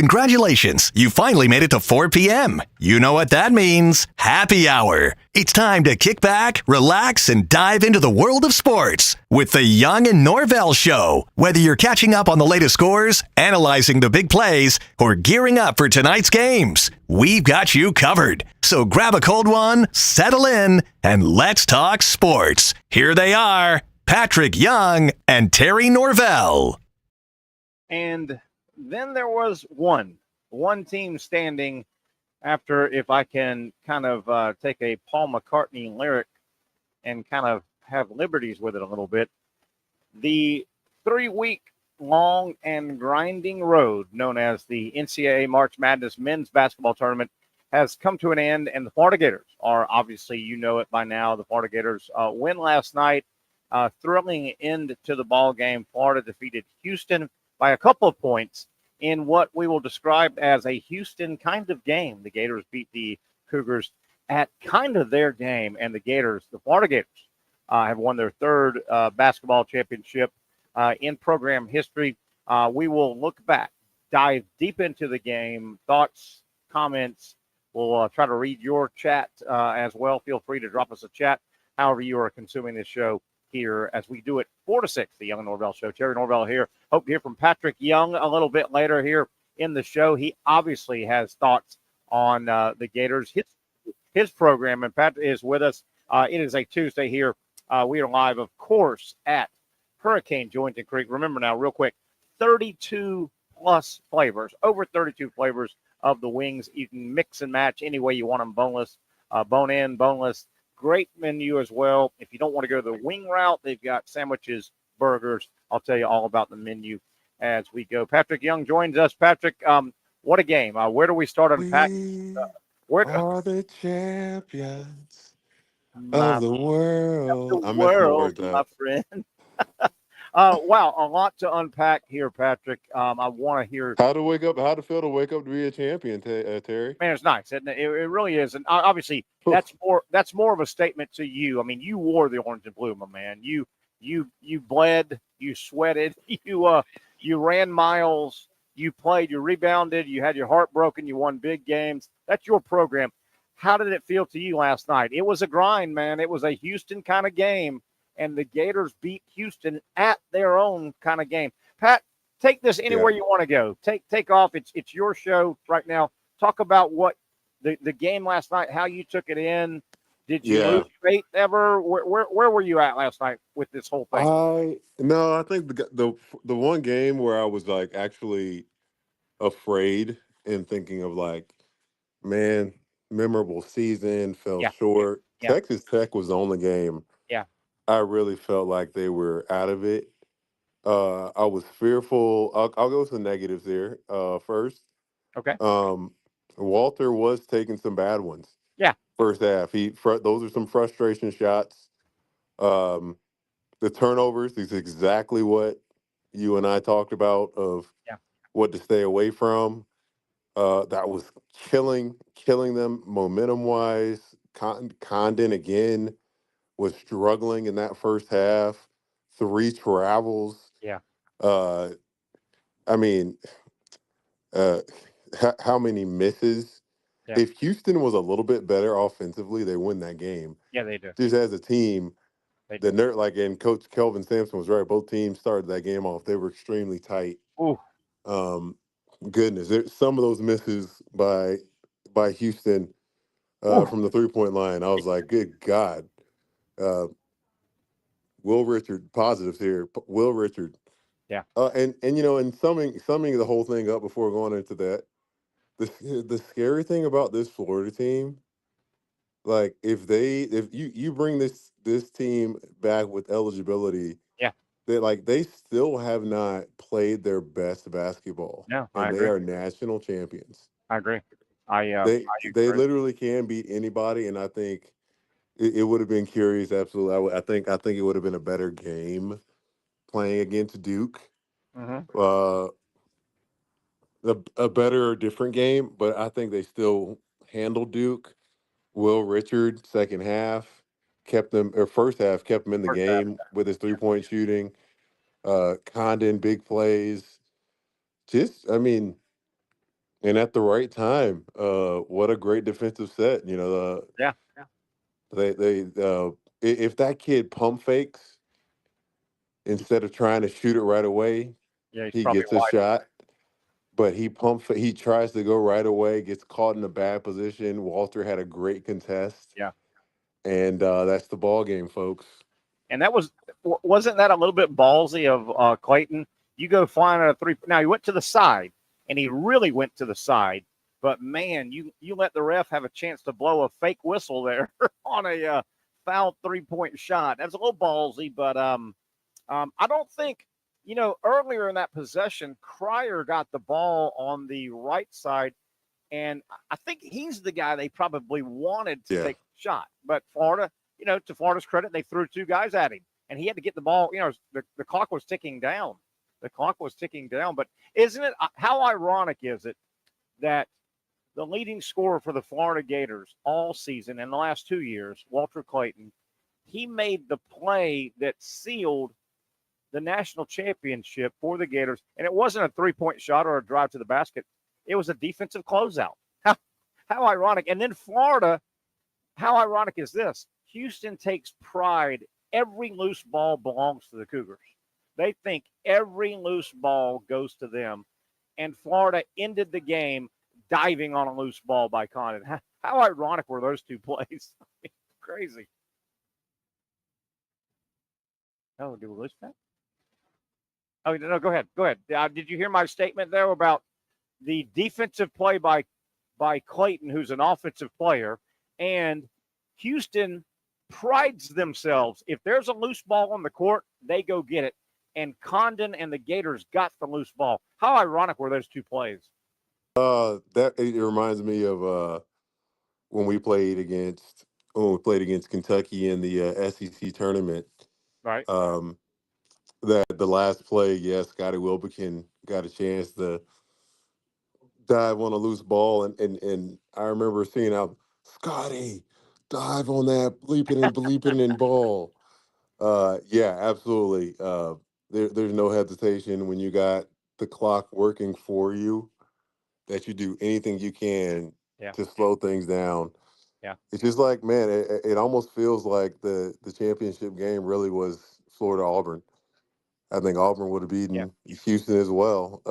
Congratulations, you finally made it to 4 p.m. You know what that means. Happy hour. It's time to kick back, relax, and dive into the world of sports with the Young and Norvelle Show. Whether you're catching up on the latest scores, analyzing the big plays, or gearing up for tonight's games, we've got you covered. So grab a cold one, settle in, and let's talk sports. Here they are, Patric Young and Terry Norvelle. And then there was one team standing after, if I can kind of take a Paul McCartney lyric and kind of have liberties with it a little bit. The 3-week long and grinding road known as the NCAA March Madness Men's Basketball Tournament has come to an end, and the Florida Gators are obviously, you know it by now, the Florida Gators win last night. Thrilling end to the ball game. Florida defeated Houston by a couple of points in what we will describe as a Houston kind of game. The Gators beat the Cougars at kind of their game, and the Florida Gators, have won their third basketball championship in program history. We will look back, dive deep into the game, thoughts, comments. We'll try to read your chat as well. Feel free to drop us a chat, however you are consuming this show here as we do it 4 to 6, the Young and Norvelle Show. Terry Norvelle here. Hope to hear from Patric Young a little bit later here in the show. He obviously has thoughts on the Gators, his program, and Patric is with us. It is a Tuesday here. We are live, of course, at Hurricane Julington Creek. Remember now, real quick, 32 plus flavors, over 32 flavors of the wings. You can mix and match any way you want them, boneless, bone in, boneless. Great menu as well. If you don't want to go the wing route, they've got sandwiches, burgers. I'll tell you all about the menu as we go. Patric Young joins us. Patric, what a game. Where do we start unpack? We are the champions of the The world. I'm messing the world, words my up. friend. Wow, a lot to unpack here, Patric. I want to hear How to feel to wake up to be a champion, Terry. Man, it's nice, isn't it? It really is, and obviously that's more of a statement to you. I mean, you wore the orange and blue, my man. You bled, you sweated, you ran miles, you played, you rebounded, you had your heart broken, you won big games. That's your program. How did it feel to you last night? It was a grind, man. It was a Houston kind of game, and the Gators beat Houston at their own kind of game. Pat, take this anywhere you want to go. Take off. It's your show right now. Talk about what the game last night, how you took it in. Did you lose faith ever? Where were you at last night with this whole thing? I think the one game where I was like actually afraid and thinking of like, man, memorable season, fell short. Yeah. Texas Tech was the only game. Yeah. I really felt like they were out of it. I was fearful. I'll go with the negatives there first. Okay. Walter was taking some bad ones. Yeah. First half, those are some frustration shots. The turnovers is exactly what you and I talked about of what to stay away from. That was killing them momentum wise. Condon again was struggling in that first half. 3 travels. Yeah. I mean, how many misses? Yeah. If Houston was a little bit better offensively, they win that game. Yeah, they do. Just as a team, and Coach Kelvin Sampson was right. Both teams started that game off. They were extremely tight. Ooh. Goodness, some of those misses by Houston from the 3-point line. I was like, good God. Will Richard, positives here. Will Richard. Yeah. And summing the whole thing up before going into that, the scary thing about this Florida team, like if you bring this team back with eligibility, they still have not played their best basketball. No, and I agree. They are national champions. I agree. They literally can beat anybody, and I think it would have been curious. Absolutely, I think it would have been a better game playing against Duke. Mm-hmm. A better or different game, but I think they still handled Duke. Will Richard, second half, first half kept them in the game with his 3-point shooting. Condon, big plays. And at the right time. What a great defensive set. Yeah. Yeah. If that kid pump fakes instead of trying to shoot it right away, Yeah. He's he probably gets a wide open. shot. But he tries to go right away, gets caught in a bad position. Walter had a great contest, Yeah. and that's the ball game, folks. And wasn't that a little bit ballsy of Clayton? You go flying at a three. Now he went to the side, and he really went to the side. But man, you let the ref have a chance to blow a fake whistle there on a foul 3-point shot. That's a little ballsy, but I don't think earlier in that possession, Cryer got the ball on the right side, and I think he's the guy they probably wanted to Yeah. take the shot. But Florida, to Florida's credit, they threw 2 guys at him, and he had to get the ball. The clock was ticking down. The clock was ticking down. But isn't it how ironic is it that the leading scorer for the Florida Gators all season in the last 2 years, Walter Clayton, he made the play that sealed the national championship for the Gators, and it wasn't a 3-point shot or a drive to the basket. It was a defensive closeout. How ironic. And then Florida, how ironic is this? Houston takes pride. Every loose ball belongs to the Cougars. They think every loose ball goes to them. And Florida ended the game diving on a loose ball by Condon. How ironic were those 2 plays? Crazy. Oh, did we lose that? Oh, no, go ahead. Go ahead. Did you hear my statement there about the defensive play by Clayton, who's an offensive player, and Houston prides themselves. If there's a loose ball on the court, they go get it. And Condon and the Gators got the loose ball. How ironic were those 2 plays? That it reminds me of when we played against Kentucky in the SEC tournament. Right. That the last play, yes, Scotty Wilbekin got a chance to dive on a loose ball, and I remember seeing out Scotty dive on that bleeping and ball. Yeah, absolutely. There's no hesitation when you got the clock working for you that you do anything you can Yeah. to slow things down. Yeah. It's just like, man, it almost feels like the championship game really was Florida Auburn. I think Auburn would have Yeah. beaten Houston as well.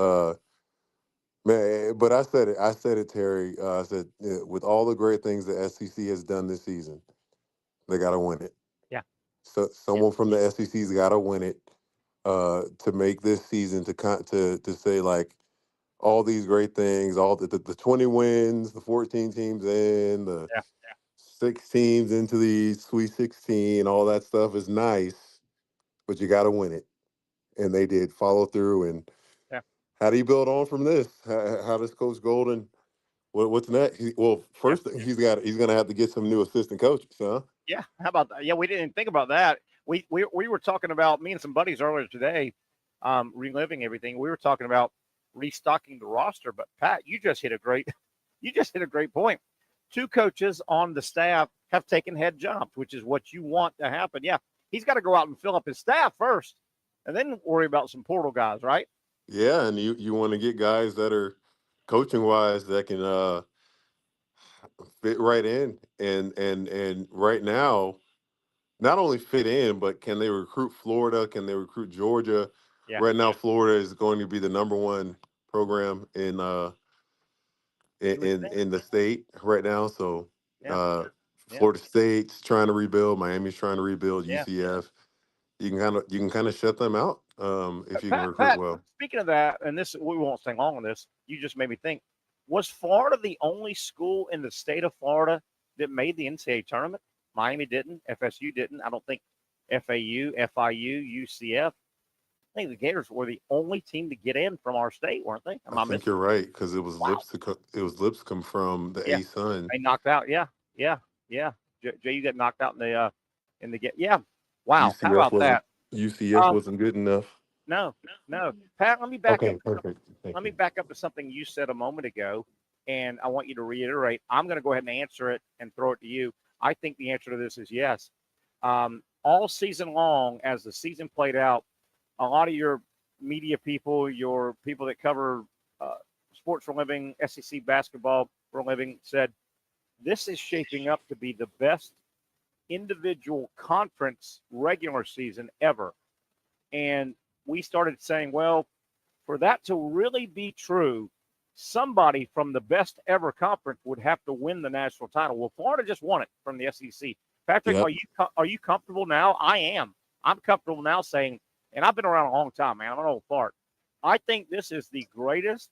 Man, but I said it, Terry. I said, with all the great things the SEC has done this season, they got to win it. Yeah. So Yeah. someone from the SEC's got to win it to make this season to say like all these great things, all the 20 wins, the 14 teams in, the Yeah. 6 teams into the Sweet 16, all that stuff is nice, but you got to win it, and they did follow through. And Yeah. how do you build on from this? How does Coach Golden? What's next? Yeah. First thing he's gonna have to get some new assistant coaches, huh? Yeah. How about that? Yeah, we didn't think about that. We were talking about, me and some buddies earlier today, reliving everything. We were talking about restocking the roster, but Pat, you just hit a great point. 2 coaches on the staff have taken head jobs, which is what you want to happen. Yeah, he's got to go out and fill up his staff first, and then worry about some portal guys, right? Yeah, and you want to get guys that are coaching wise that can fit right in, and right now not only fit in, but can they recruit Florida? Can they recruit Georgia? Yeah. Right now, Florida is going to be the number 1 program You would think. in the state right now. So Yeah. uh, Yeah. Florida State's trying to rebuild. Miami's trying to rebuild. Yeah. UCF. You can kind of shut them out if you can recruit Pat, well. speaking of that, and this, we won't stay long on this. You just made me think: was Florida the only school in the state of Florida that made the NCAA tournament? Miami didn't. FSU didn't. I don't think FAU, FIU, UCF. I think the Gators were the only team to get in from our state, weren't they? Am I I think missing? you're right because it was Wow. Lipscomb from the Yeah, A Sun. they knocked out. Yeah, yeah, yeah. Jay, you got knocked out in the get. Yeah. Wow. How UCF about wasn't that? UCF Um, wasn't good enough. no, no. Pat, let me back up. Okay, perfect. Thank Let me you. back up to something you said a moment ago, and I want you to reiterate. I'm going to go ahead and answer it and throw it to you. I think the answer to this is yes. All season long, as the season played out, a lot of your media people, your people that cover Sports for a Living, SEC Basketball for a Living, said this is shaping up to be the best individual conference regular season ever. And we started saying, well, for that to really be true, somebody from the best ever conference would have to win the national title. Well, Florida just won it from the SEC. Patrick, Yep. are you comfortable now? I am. I'm comfortable now saying, and I've been around a long time, man. I'm an old fart. I think this is the greatest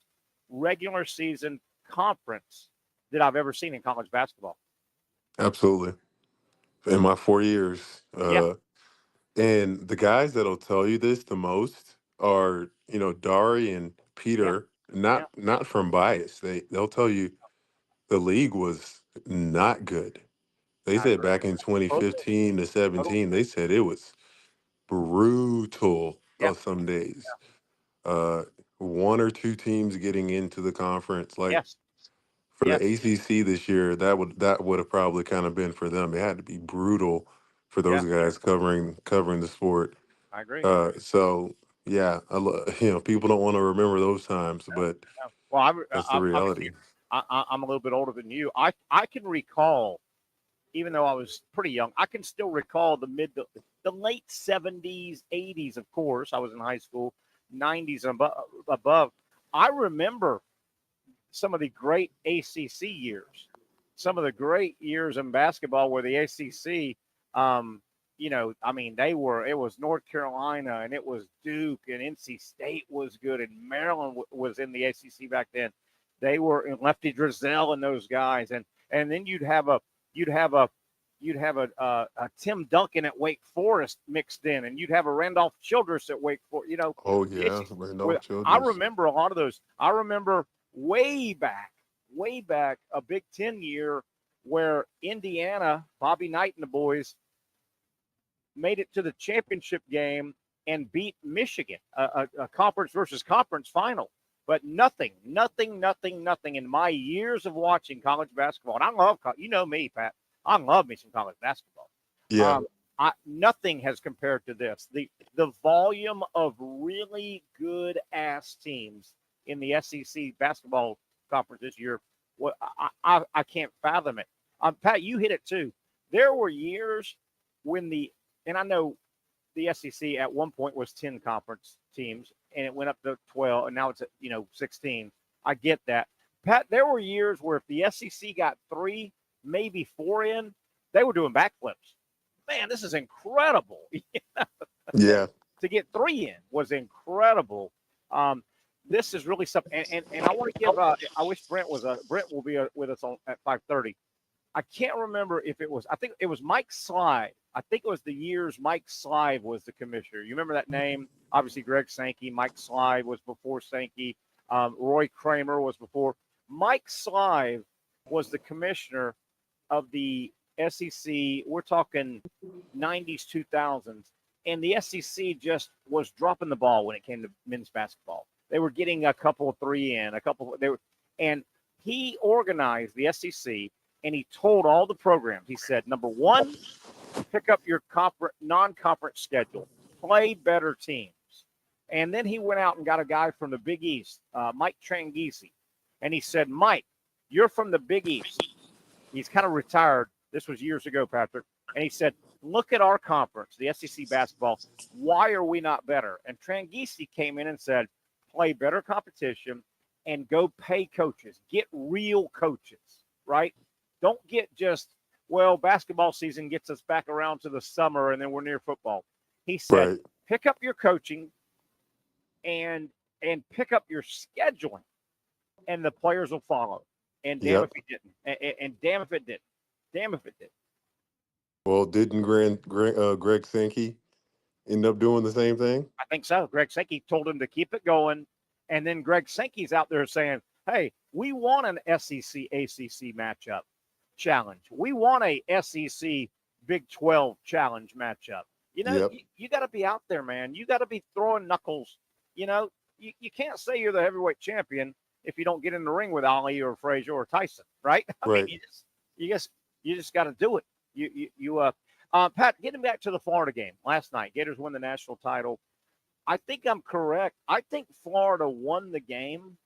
regular season conference that I've ever seen in college basketball. Absolutely. In my 4 years. Yeah. And the guys that'll tell you this the most are, Dari and Yeah. Peter, Yeah. not from bias. They'll tell you the league was not good. They I said agree. back in Totally. 2015 to Totally. 17, they said it was brutal Yeah. on some days. Uh, one or two teams getting into the conference, like Yes. for the Yes. ACC this year, that would have probably kind of been for them. It had to be brutal for Yeah. those guys covering the sport. I agree. So yeah, people don't want to remember those times, but Yeah. Well, that's the obviously reality. I'm a little bit older than you. I can recall, even though I was pretty young, I can still recall the late 70s, 80s. Of course, I was in high school, 90s and above. I remember some of the great ACC years, some of the great years in basketball where the ACC, I mean, it was North Carolina and it was Duke and NC State was good and Maryland was in the ACC back then. They were in Lefty Drizel and those guys, and then you'd have a a Tim Duncan at Wake Forest mixed in, and you'd have a Randolph Childress at Wake Forest. Oh The yeah, SEC, Randolph I Childress. remember a lot of those. I remember way back, a Big Ten year where Indiana, Bobby Knight and the boys made it to the championship game and beat Michigan, a conference versus conference final. But nothing in my years of watching college basketball. And I love, me, Pat. I love me some college basketball. Yeah, Nothing has compared to this. The volume of really good ass teams in the SEC basketball conference this year, I can't fathom it. Pat, you hit it too. There were years when and I know the SEC at one point was 10 conference teams and it went up to 12 and now it's at 16. I get that. Pat, there were years where if the SEC got 3, maybe 4 in, they were doing backflips. Man, this is incredible. yeah, To get 3 in was incredible. This is really something. And I want to give. I wish Brent will be with us at 5:30. I can't remember if it was. I think it was Mike Slive. I think it was the years Mike Slive was the commissioner. You remember that name? Obviously, Greg Sankey. Mike Slive was before Sankey. Roy Kramer was before. Mike Slive was the commissioner of the SEC. We're talking 90s, 2000s. And the SEC just was dropping the ball when it came to men's basketball. They were getting a couple of 3 in, and he organized the SEC and he told all the programs, he said, number 1, pick up your non-conference schedule, play better teams. And then he went out and got a guy from the Big East, Mike Tranghese. And he said, Mike, you're from the Big East. He's kind of retired. This was years ago, Patrick. And he said, look at our conference, the SEC basketball. Why are we not better? And Tranghese came in and said, play better competition and go pay coaches. Get real coaches, right? Don't get just, basketball season gets us back around to the summer and then we're near football. He said, right. pick up your coaching and pick up your scheduling and the players will follow. And damn Yep. if he didn't. And damn if it didn't. Damn if it did. Well, didn't Greg Sankey end up doing the same thing? I think so. Greg Sankey told him to keep it going. And then Greg Sankey's out there saying, hey, we want an SEC ACC matchup challenge. We want a SEC Big 12 challenge matchup. Yep. You got to be out there, man. You got to be throwing knuckles. You can't say you're the heavyweight champion if you don't get in the ring with Ali or Frazier or Tyson, right? I Right. mean, you just got to do it. Pat, getting back to the Florida game last night, Gators won the national title. I think I'm correct. I think Florida won the game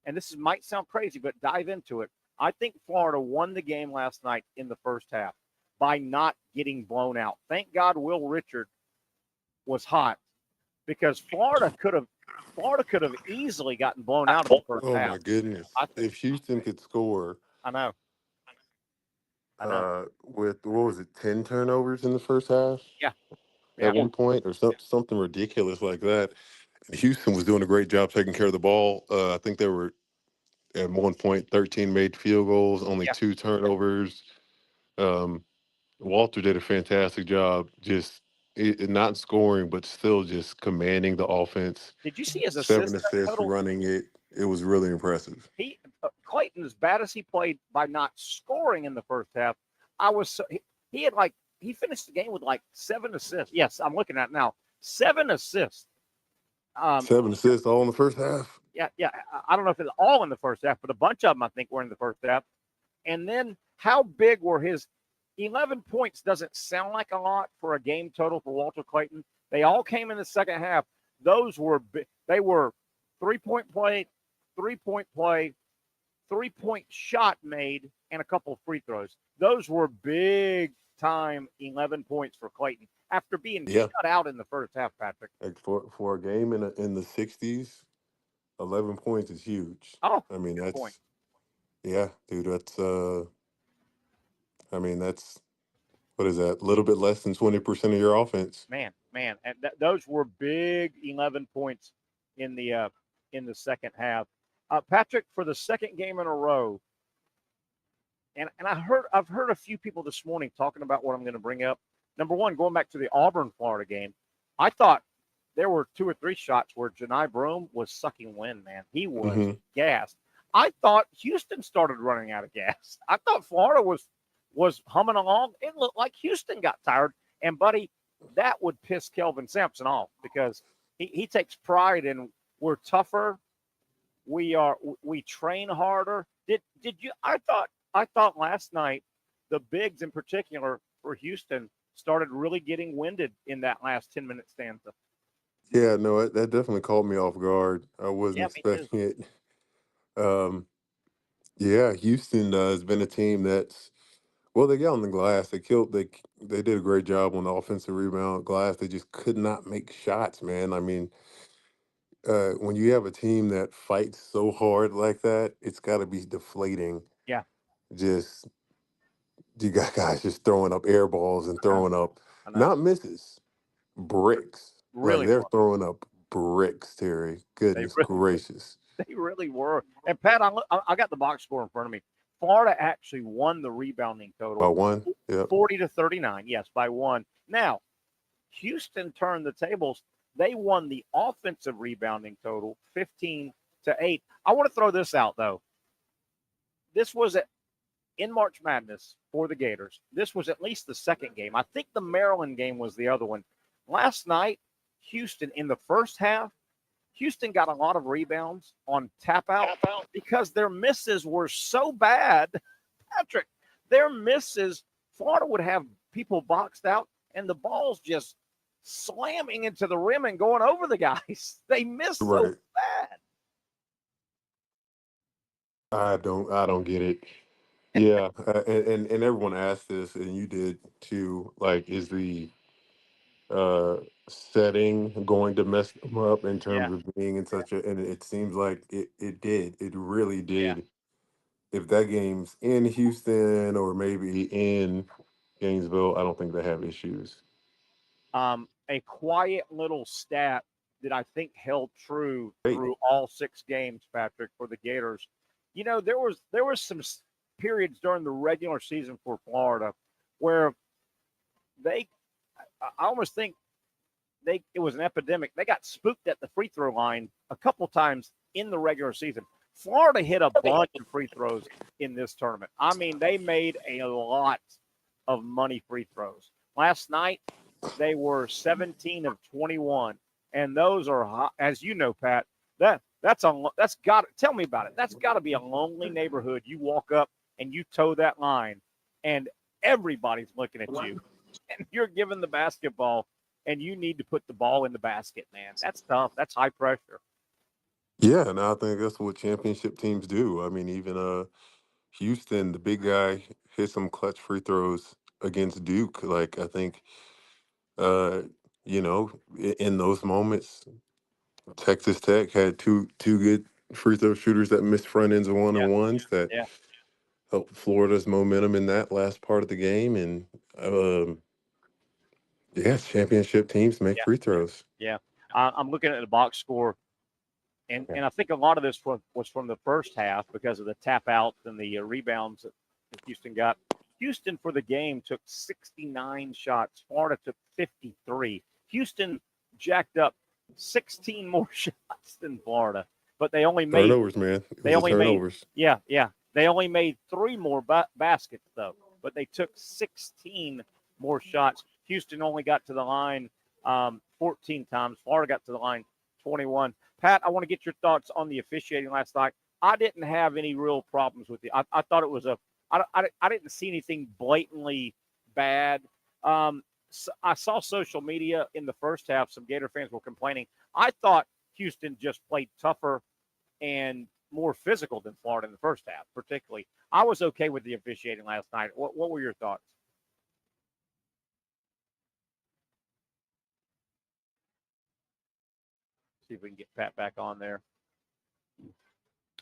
and this might sound crazy, but dive into it. I think Florida won the game last night in the first half by not getting blown out. Thank God Will Richard was hot because Florida could have easily gotten blown out in the first Oh half. my goodness! I think. If Houston could score I know. I know. with what was it, 10 turnovers in the first half Yeah. at Yeah. one point, or something ridiculous like that. Houston was doing a great job taking care of the ball. I think they were at one point 13 made field goals, only Yeah. 2 turnovers. Um, Walter did a fantastic job, just not scoring, but still just commanding the offense. Did you see his 7 assist assists total? running it. It was really impressive. Clayton, as bad as he played by not scoring in the first half, he had he finished the game with like 7 assists. Yes, I'm looking at it now. 7 assists. 7 assists all in the first half. Yeah, yeah. I don't know if it's all in the first half, but a bunch of them I think were in the first half. And then how big were his 11 points? Doesn't sound like a lot for a game total for Walter Clayton. They all came in the second half. Those were they were 3-point play, 3-point play, 3-point shot made, and a couple of free throws. Those were big time 11 points for Clayton after being shut out in the first half, Patrick. Like for a game in the 60s, 11 points is huge. Oh, I mean, good point. yeah, dude, I mean, that's, what is that? A little bit less than 20% of your offense. Man, and those were big 11 points in the second half. Patrick, for the second game in a row, and I've heard a few people this morning talking about what I'm going to bring up. Number one, going back to the Auburn Florida game, I thought there were 2 or 3 shots where Janai Broome was sucking wind. Man, he was gassed. I thought Houston started running out of gas. I thought Florida was humming along. It looked like Houston got tired. And buddy, that would piss Kelvin Sampson off because he takes pride in we're tougher. We train harder. Did you? I thought last night the bigs in particular for Houston started really getting winded in that last 10-minute stanza. Yeah, no, that definitely caught me off guard. I wasn't Yeah, me too. expecting it. Um, yeah, Houston has been a team that's, well, they got on the glass. They did a great job on the offensive rebound glass. They just could not make shots, man. I mean, when you have a team that fights so hard like that, it's got to be deflating. Yeah, Just you got guys just throwing up air balls and I know. throwing up I know. not misses, bricks. Like Really they're were. throwing up bricks, Terry. They Goodness really gracious. they really were. And Pat, I got the box score in front of me. Florida actually won the rebounding By total, one? Yep. 40-39. Yes, by one. Now, Houston turned the tables. They won the offensive rebounding total, 15-8. I want to throw this out though. This was in March Madness for the Gators. This was at least the second game. I think the Maryland game was the other one. Last night, Houston in the first half, Houston got a lot of rebounds on tap out because their misses were so bad. Patrick, their misses, Florida would have people boxed out and the ball's just slamming into the rim and going over the guys. They missed so bad. I don't get it. Yeah, and everyone asked this, and you did too. Like, is the uh setting going to mess them up in Yeah, terms of being in such a? And it seems like it did. It really yeah. did. If that game's in Houston or maybe in Gainesville, I don't think they have issues. A quiet little stat that I think held true Hey, through all 6 games, Patrick, for the Gators. You know, there was some periods during the regular season for Florida where they, I almost think it was an epidemic. They got spooked at the free throw line a couple times in the regular season. Florida hit a bunch of free throws in this tournament. I mean, they made a lot of money free throws. Last night, they were 17 of 21, and those are, as you know, Pat. That's got. Tell me about it. That's got to be a lonely neighborhood. You walk up and you toe that line, and everybody's looking at you, and you're given the basketball, and you need to put the ball in the basket. Man, that's tough. That's high pressure. Yeah, and I think that's what championship teams do. I mean, even Houston, the big guy, hit some clutch free throws against Duke. Like I think, uh, in those moments, Texas Tech had two good free throw shooters that missed front ends of one Yeah, and ones that yeah, helped Florida's momentum in that last part of the game. And yes, championship teams make yeah, free throws. yeah. I'm looking at the box score, and I think a lot of this was from the first half because of the tap outs and the rebounds that Houston got. Houston for the game took 69 shots. Florida took 53. Houston jacked up 16 more shots than Florida, but they only made Turnovers, man. It they was the only made turnovers. yeah. They only made 3 more baskets though, but they took 16 more shots. Houston only got to the line 14 times. Florida got to the line 21. Pat, I want to get your thoughts on the officiating last night. I didn't have any real problems with it. I thought it was I didn't see anything blatantly bad. So I saw social media in the first half. Some Gator fans were complaining. I thought Houston just played tougher and more physical than Florida in the first half, particularly. I was okay with the officiating last night. What were your thoughts? See if we can get Pat back on there. I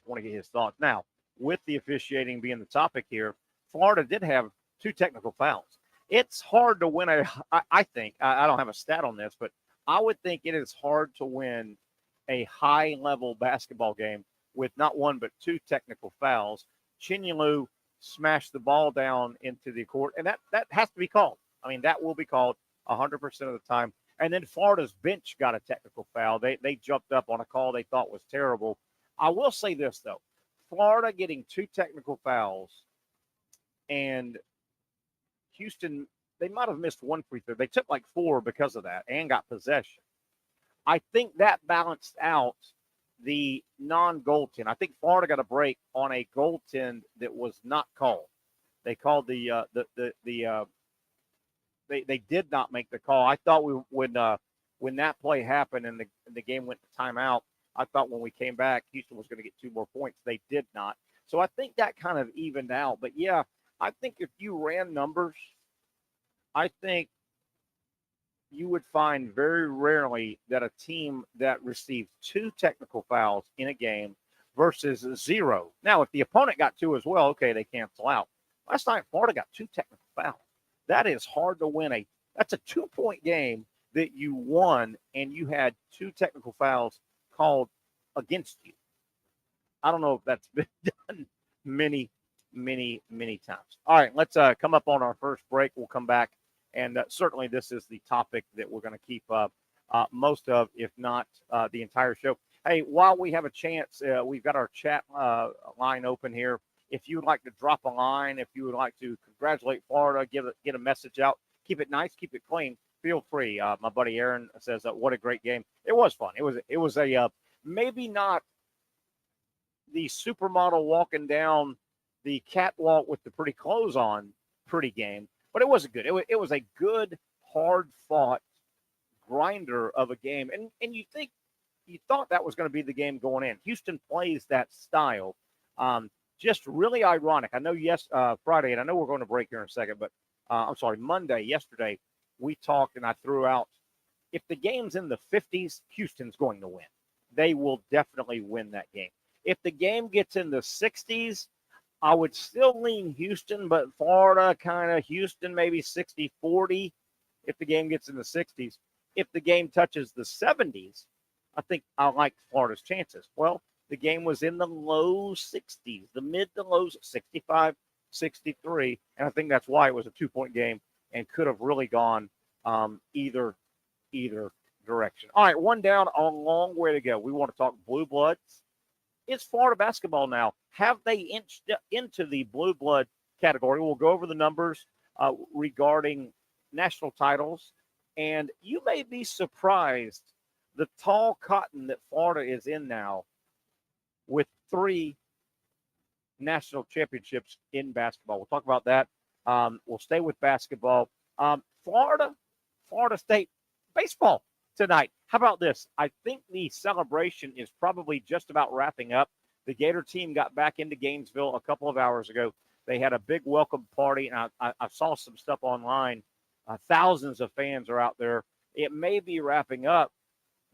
want to get his thoughts. Now, with the officiating being the topic here, Florida did have 2 technical fouls. It's hard to win I think, I don't have a stat on this, but I would think it is hard to win a high level basketball game with not 1 but 2 technical fouls. Chinyalu smashed the ball down into the court, and that has to be called. I mean, that will be called 100% of the time. And then Florida's bench got a technical foul. They jumped up on a call they thought was terrible. I will say this though, Florida getting 2 technical fouls, and Houston, they might have missed 1 free throw. They took like 4 because of that and got possession. I think that balanced out the non-goaltend. I think Florida got a break on a goaltend that was not called. They called they did not make the call. I thought when that play happened and the game went to timeout, I thought when we came back, Houston was going to get 2 more points. They did not. So I think that kind of evened out. But yeah, I think if you ran numbers, I think you would find very rarely that a team that receives 2 technical fouls in a game versus 0. Now, if the opponent got 2 as well, okay, they cancel out. Last night, Florida got 2 technical fouls. That is hard to win. That's a 2-point game that you won, and you had 2 technical fouls called against you. I don't know if that's been done many, many, many times. All right, let's come up on our first break. We'll come back. And certainly this is the topic that we're going to keep most of, if not the entire show. Hey, while we have a chance, we've got our chat line open here. If you would like to drop a line, if you would like to congratulate Florida, get a message out, keep it nice, keep it clean, feel free. My buddy Aaron says, what a great game. It was fun. It was a maybe not the supermodel walking down the catwalk with the pretty clothes on pretty game, but it wasn't good. It was a good, hard-fought grinder of a game. And you thought that was going to be the game going in. Houston plays that style. Just really ironic. I know Friday, and I know we're going to break here in a second, but I'm sorry, Monday, yesterday, we talked and I threw out, if the game's in the 50s, Houston's going to win. They will definitely win that game. If the game gets in the 60s, I would still lean Houston, but Florida kind of Houston maybe 60-40 if the game gets in the 60s. If the game touches the 70s, I think I like Florida's chances. Well, the game was in the low 60s, the mid to low 65, 63, and I think that's why it was a 2-point game and could have really gone either direction. All right, one down, a long way to go. We want to talk Blue Bloods. It's Florida basketball now. Have they inched into the blue blood category? We'll go over the numbers regarding national titles, and you may be surprised the tall cotton that Florida is in now with 3 national championships in basketball. We'll talk about that. We'll stay with basketball. Florida State baseball. tonight. How about this? I think the celebration is probably just about wrapping up. The Gator team got back into Gainesville a couple of hours ago. They had a big welcome party, and I saw some stuff online. Thousands of fans are out there. It may be wrapping up,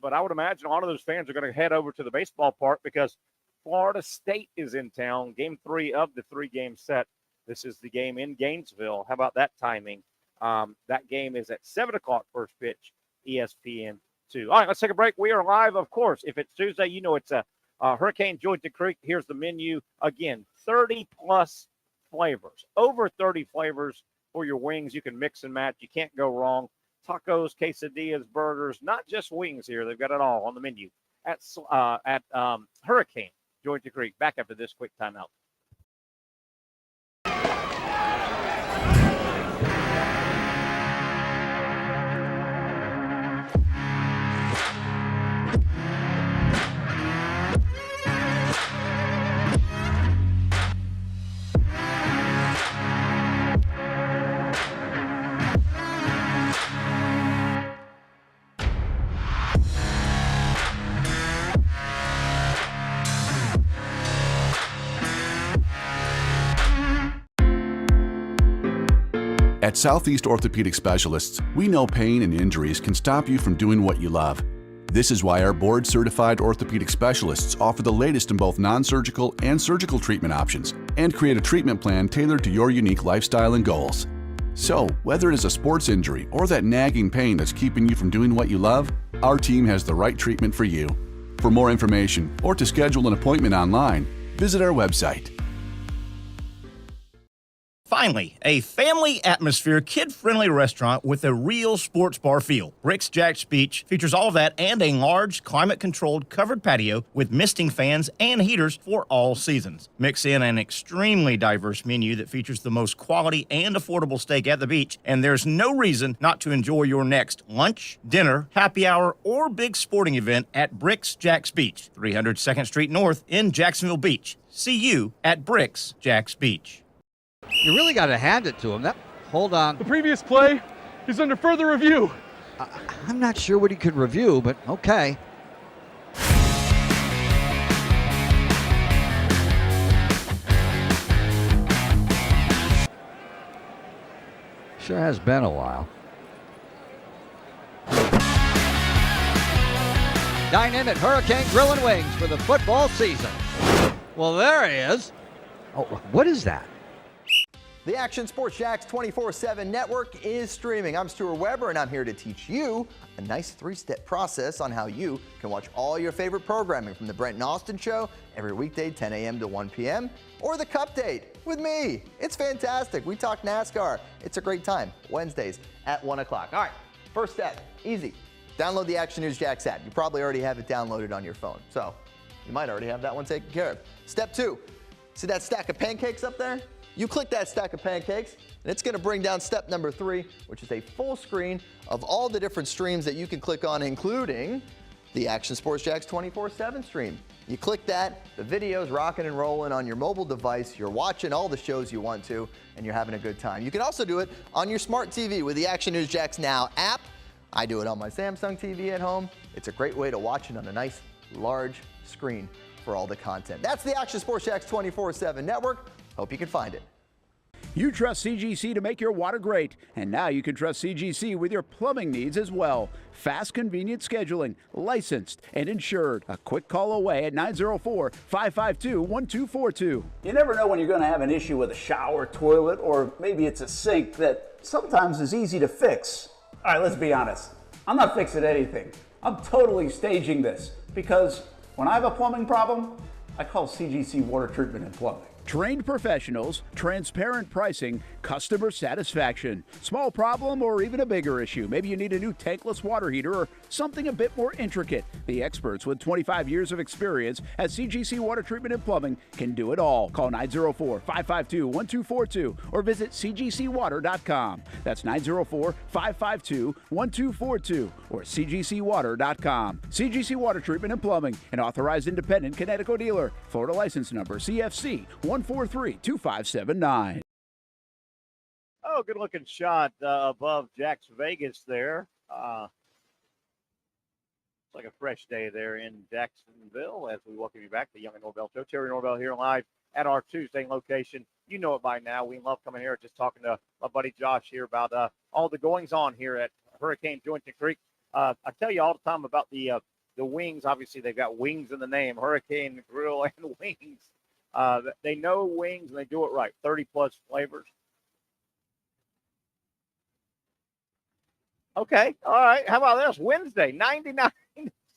but I would imagine a lot of those fans are going to head over to the baseball park because Florida State is in town. Game 3 of the 3-game set. This is the game in Gainesville. How about that timing? That game is at 7 o'clock first pitch, ESPN 2. All right, let's take a break. We are live, of course. If it's Tuesday, you know it's a Hurricane Julington Creek. Here's the menu. Again, 30-plus flavors, over 30 flavors for your wings. You can mix and match. You can't go wrong. Tacos, quesadillas, burgers, not just wings here. They've got it all on the menu at Hurricane Julington Creek. Back after this quick timeout. At Southeast Orthopedic Specialists, we know pain and injuries can stop you from doing what you love. This is why our board-certified orthopedic specialists offer the latest in both non-surgical and surgical treatment options and create a treatment plan tailored to your unique lifestyle and goals. So, whether it is a sports injury or that nagging pain that's keeping you from doing what you love, our team has the right treatment for you. For more information or to schedule an appointment online, visit our website. Finally, a family atmosphere, kid-friendly restaurant with a real sports bar feel. Bricks Jack's Beach features all of that and a large, climate-controlled covered patio with misting fans and heaters for all seasons. Mix in an extremely diverse menu that features the most quality and affordable steak at the beach, and there's no reason not to enjoy your next lunch, dinner, happy hour, or big sporting event at Bricks Jack's Beach, 300 2nd Street North in Jacksonville Beach. See you at Bricks Jack's Beach. You really got to hand it to him. Hold on. The previous play is under further review. I'm not sure what he could review, but okay. Sure has been a while. Dynamic Hurricane Grill and Wings for the football season. Well, there he is. Oh, what is that? The Action Sports Jax 24/7 network is streaming. I'm Stuart Weber, and I'm here to teach you a nice 3-step process on how you can watch all your favorite programming from the Brent and Austin Show every weekday 10 a.m. to 1 p.m. or the Cup Date with me. It's fantastic. We talk NASCAR. It's a great time. Wednesdays at 1 o'clock. All right, first step, easy. Download the Action News Jax app. You probably already have it downloaded on your phone, so you might already have that one taken care of. Step 2, see that stack of pancakes up there? You click that stack of pancakes, and it's going to bring down step number 3, which is a full screen of all the different streams that you can click on, including the Action Sports Jax 24/7 stream. You click that, the video's rocking and rolling on your mobile device. You're watching all the shows you want to, and you're having a good time. You can also do it on your smart TV with the Action News Jax Now app. I do it on my Samsung TV at home. It's a great way to watch it on a nice, large screen for all the content. That's the Action Sports Jax 24/7 network. Hope you can find it. You trust CGC to make your water great, and now you can trust CGC with your plumbing needs as well. Fast, convenient scheduling, licensed and insured. A quick call away at 904-552-1242. You never know when you're going to have an issue with a shower, toilet, or maybe it's a sink that sometimes is easy to fix. All right, let's be honest. I'm not fixing anything. I'm totally staging this because when I have a plumbing problem, I call CGC Water Treatment and Plumbing. Trained professionals, transparent pricing, customer satisfaction. Small problem or even a bigger issue. Maybe you need a new tankless water heater or something a bit more intricate. The experts with 25 years of experience at CGC Water Treatment and Plumbing can do it all. Call 904-552-1242 or visit cgcwater.com. That's 904-552-1242 or cgcwater.com. CGC Water Treatment and Plumbing, an authorized independent Connecticut dealer. Florida license number CFC 1432579. Oh, good looking shot above Jack's Vegas there. like a fresh day there in Jacksonville as we welcome you back to the Young and Norvelle Show. Terry Norvelle here live at our Tuesday location. You know it by now. We love coming here, just talking to my buddy Josh here about all the goings on here at Hurricane Julington Creek. I tell you all the time about the wings. Obviously, they've got wings in the name, Hurricane Grill and Wings. They know wings and they do it right. 30-plus flavors. Okay, all right. How about this? Wednesday, 99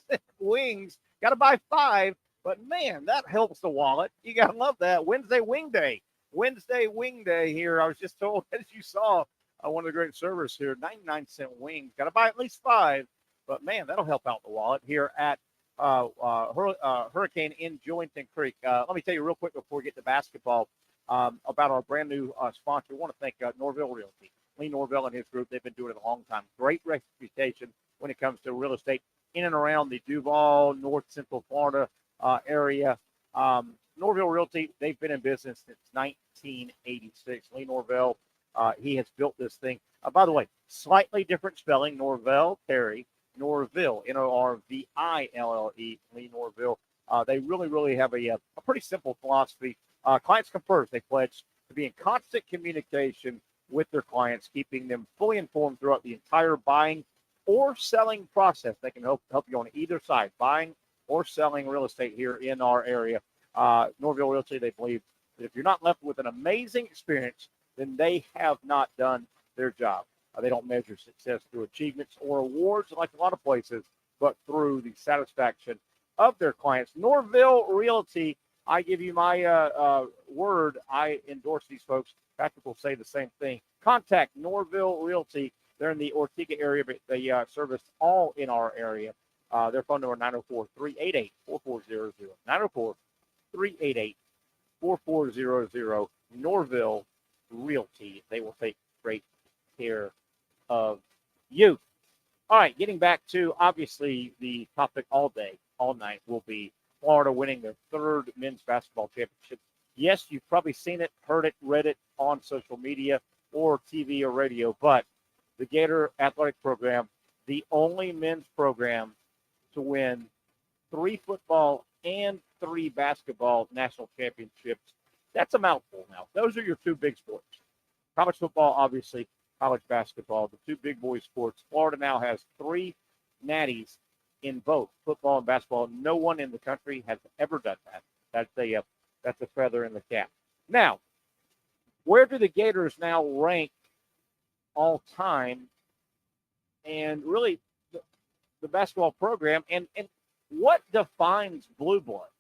cent wings. Got to buy 5, but man, that helps the wallet. You got to love that. Wednesday Wing Day. Wednesday Wing Day here. I was just told, as you saw, one of the great servers here, 99-cent wings. Got to buy at least 5, but man, that'll help out the wallet here at Hurricane in Julington Creek. Let me tell you real quick before we get to basketball about our brand new sponsor. I want to thank Norvelle Realty. Lee Norvelle and his group, they've been doing it a long time. Great reputation when it comes to real estate in and around the Duval, North Central Florida area. Norvelle Realty, they've been in business since 1986. Lee Norvelle, he has built this thing. By the way, slightly different spelling, Norvelle, Terry, Norville, Norville, Lee Norville. They really have a pretty simple philosophy. Clients come first. They pledge to be in constant communication with their clients, keeping them fully informed throughout the entire buying or selling process. They can help you on either side, buying or selling real estate here in our area. Norvelle Realty, they believe that if you're not left with an amazing experience, then they have not done their job. They don't measure success through achievements or awards like a lot of places, but through the satisfaction of their clients. Norvelle Realty, I give you my word. I endorse these folks. Patric will say the same thing. Contact Norvelle Realty. They're in the Ortega area, but they service all in our area. Their phone number 904-388-4400. 904-388-4400. Norvelle Realty. They will take great care of you. All right, getting back to obviously the topic all day, all night will be Florida winning their 3rd men's basketball championship. Yes, you've probably seen it, heard it, read it on social media or TV or radio, but the Gator Athletic Program, the only men's program to win 3 football and 3 basketball national championships. That's a mouthful now. Those are your 2 big sports. College football, obviously, college basketball, the 2 big boy sports. Florida now has 3 natties in both football and basketball. No one in the country has ever done that. That's a feather in the cap. Now, where do the Gators now rank all time? And really, the basketball program, and what defines blue blood?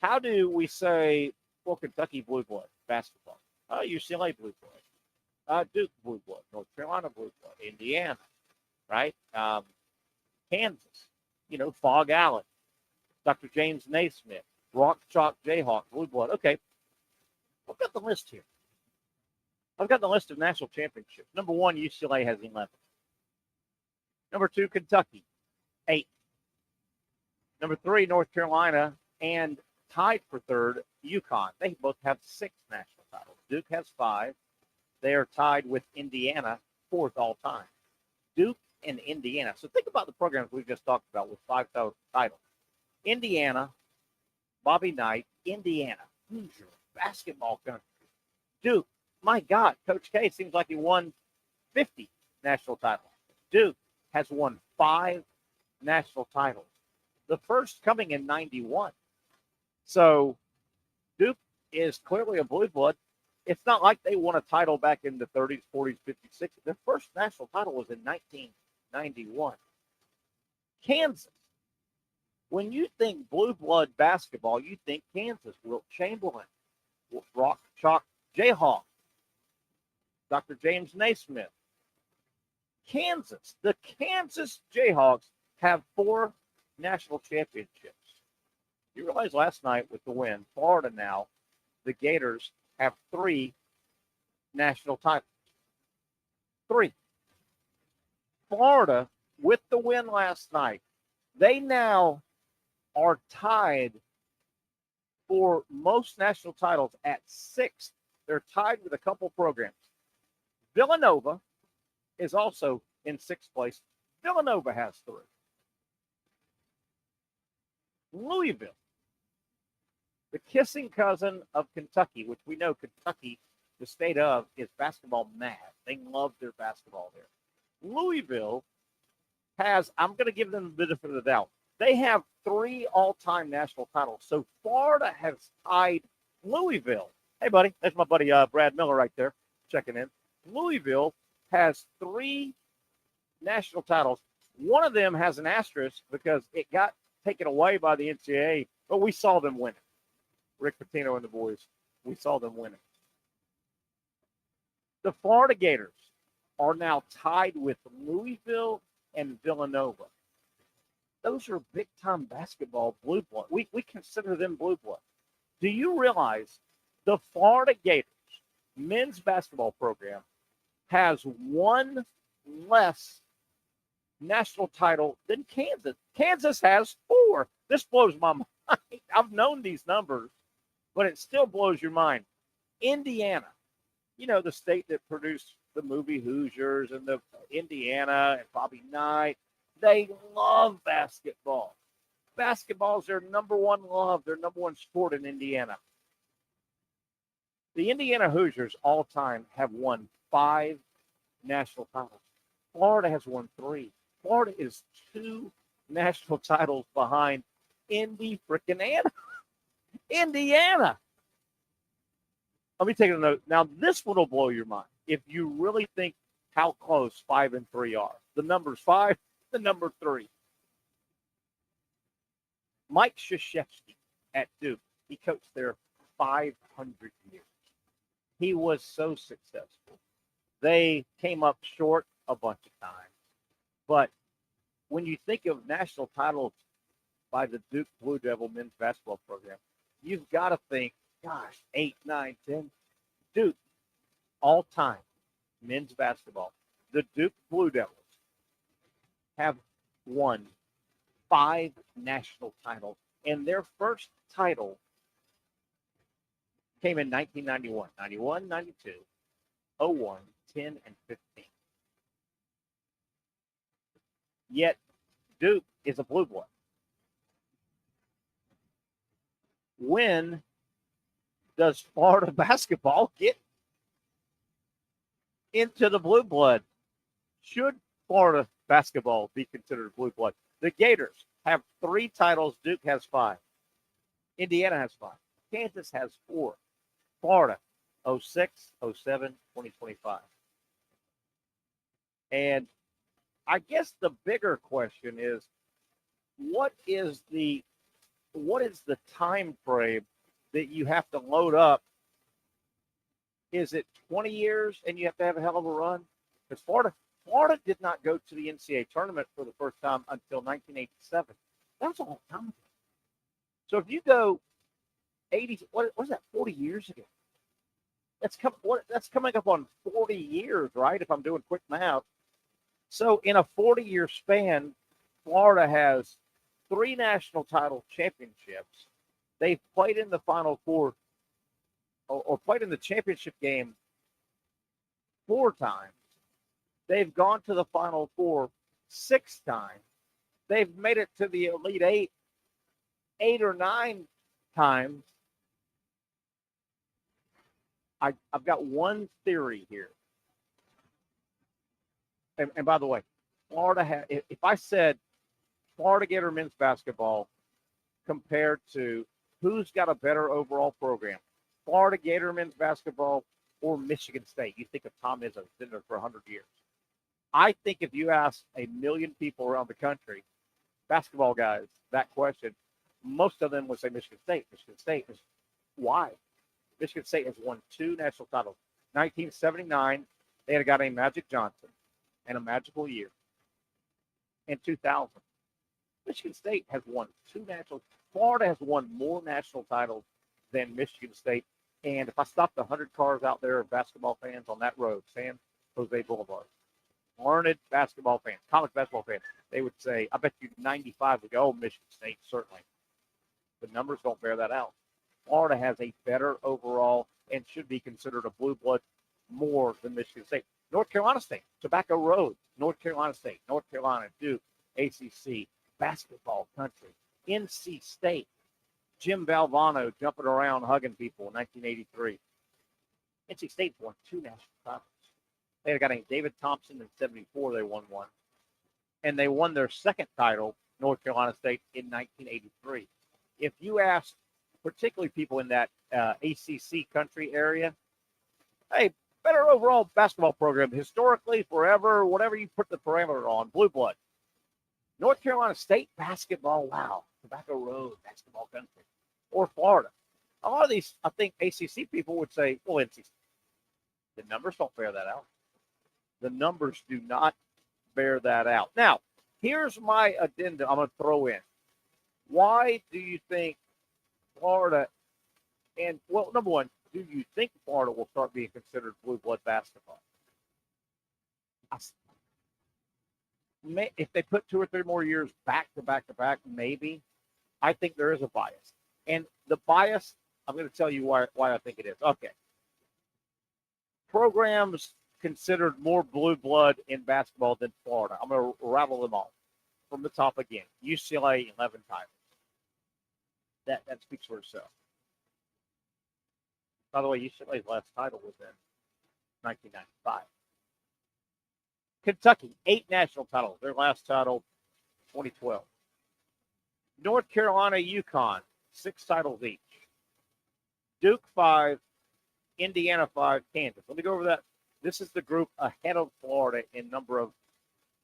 How do we say, well, Kentucky blue blood basketball? UCLA blue blood. Duke blue blood. North Carolina blue blood. Indiana, right? Kansas, Fog Allen, Dr. James Naismith, Rock Chalk Jayhawk, blue blood. Okay, I've got the list here. I've got the list of national championships. Number 1, UCLA has 11. Number 2, Kentucky, 8. Number 3, North Carolina, and tied for 3rd, UConn. They both have 6 national titles. Duke has 5. They are tied with Indiana, 4th all time. Duke and Indiana. So think about the programs we've just talked about with 5 titles. Indiana, Bobby Knight, Indiana, Hoosier, basketball country. Duke, my God, Coach K seems like he won 50 national titles. Duke has won 5 national titles. The first coming in 91. So Duke is clearly a blue blood. It's not like they won a title back in the 30s, 40s, 50s, 60s. Their first national title was in 1991. Kansas. When you think blue blood basketball, you think Kansas. Wilt Chamberlain, Rock Chalk Jayhawk, Dr. James Naismith. Kansas. The Kansas Jayhawks have 4 national championships. You realize last night with the win, Florida now, the Gators have 3 national titles. 3. Florida, with the win last night, they now are tied for most national titles at 6. They're tied with a couple programs. Villanova is also in 6th place. Villanova has 3. Louisville, the kissing cousin of Kentucky, which we know Kentucky, the state of, is basketball mad. They love their basketball there. Louisville has, I'm going to give them the benefit of the doubt, they have 3 all-time national titles. So Florida has tied Louisville. Hey, buddy, there's my buddy Brad Miller right there checking in. Louisville has 3 national titles. One of them has an asterisk because it got taken away by the NCAA, but we saw them win it. Rick Pitino and the boys, we saw them win it. The Florida Gators are now tied with Louisville and Villanova. Those are big-time basketball blue blood. We consider them blue blood. Do you realize the Florida Gators men's basketball program has 1 less national title than Kansas? Kansas has 4. This blows my mind. I've known these numbers, but it still blows your mind. Indiana, you know, the state that produced the movie Hoosiers and the Indiana and Bobby Knight, they love basketball. Basketball is their number 1 love, their number 1 sport in Indiana. The Indiana Hoosiers all time have won 5 national titles. Florida has won 3. Florida is 2 national titles behind Indiana. Indiana. Let me take a note. Now, this one will blow your mind. If you really think how close 5 and 3 are. The number's 5, the number 3. Mike Krzyzewski at Duke. He coached there 500 years. He was so successful. They came up short a bunch of times. But when you think of national titles by the Duke Blue Devil men's basketball program, you've got to think, gosh, 8, 9, 10. Duke, all time, men's basketball. The Duke Blue Devils have won 5 national titles. And their first title came in 1991, 91, 92, 01, 10, and 15. Yet, Duke is a blue blood. When does Florida basketball get into the blue blood? Should Florida basketball be considered blue blood? The Gators have 3 titles. Duke has 5. Indiana has 5. Kansas has 4. Florida, 06, 07, 2025. And I guess the bigger question is, what is the time frame that you have to load up? Is it 20 years and you have to have a hell of a run? Because Florida did not go to the NCAA tournament for the first time until 1987. That's a long time ago. So if you go 80, what was that, 40 years ago? That's coming up on 40 years, right? If I'm doing quick math. So in a 40-year span, Florida has 3 national title championships. They've played in the Final Four or played in the championship game 4 times. They've gone to the Final Four 6 times. They've made it to the Elite 8 or 9 times. I've got one theory here. And by the way, Florida if I said Florida Gator men's basketball compared to who's got a better overall program, Florida Gator men's basketball or Michigan State, you think of Tom Izzo, who's been there for 100 years. I think if you ask 1 million people around the country, basketball guys, that question, most of them would say Michigan State. Michigan State is why? Michigan State has won 2 national titles. 1979, they had a guy named Magic Johnson and a magical year. In 2000, Michigan State has won 2 national. Florida has won more national titles than Michigan State. And if I stopped 100 cars out there of basketball fans on that road, San Jose Boulevard, learned basketball fans, college basketball fans, they would say, I bet you 95 would go, oh, Michigan State, certainly. The numbers don't bear that out. Florida has a better overall and should be considered a blue blood more than Michigan State. North Carolina State, Tobacco Road, North Carolina State, North Carolina, Duke, ACC, basketball country. NC State, Jim Valvano jumping around, hugging people in 1983. NC State won 2 national titles. They had a guy named David Thompson in 74. They won one. And they won their second title, North Carolina State, in 1983. If you ask particularly people in that ACC country area, hey, better overall basketball program, historically, forever, whatever you put the parameter on, blue blood. North Carolina State basketball, wow, Tobacco Road basketball country, or Florida. A lot of these, I think, ACC people would say, well, NC State. The numbers don't bear that out. The numbers do not bear that out. Now, here's my addendum I'm going to throw in. Why do you think Florida and, well, number one, do you think Florida will start being considered blue blood basketball? If they put 2 or 3 more years back to back to back, maybe. I think there is a bias. And the bias, I'm going to tell you why I think it is. Okay. Programs considered more blue blood in basketball than Florida. I'm going to rattle them off from the top again. UCLA, 11 titles. That speaks for itself. By the way, UCLA's last title was in 1995. Kentucky, 8 national titles. Their last title, 2012. North Carolina, UConn, 6 titles each. Duke, 5. Indiana, 5. Kansas. Let me go over that. This is the group ahead of Florida in number of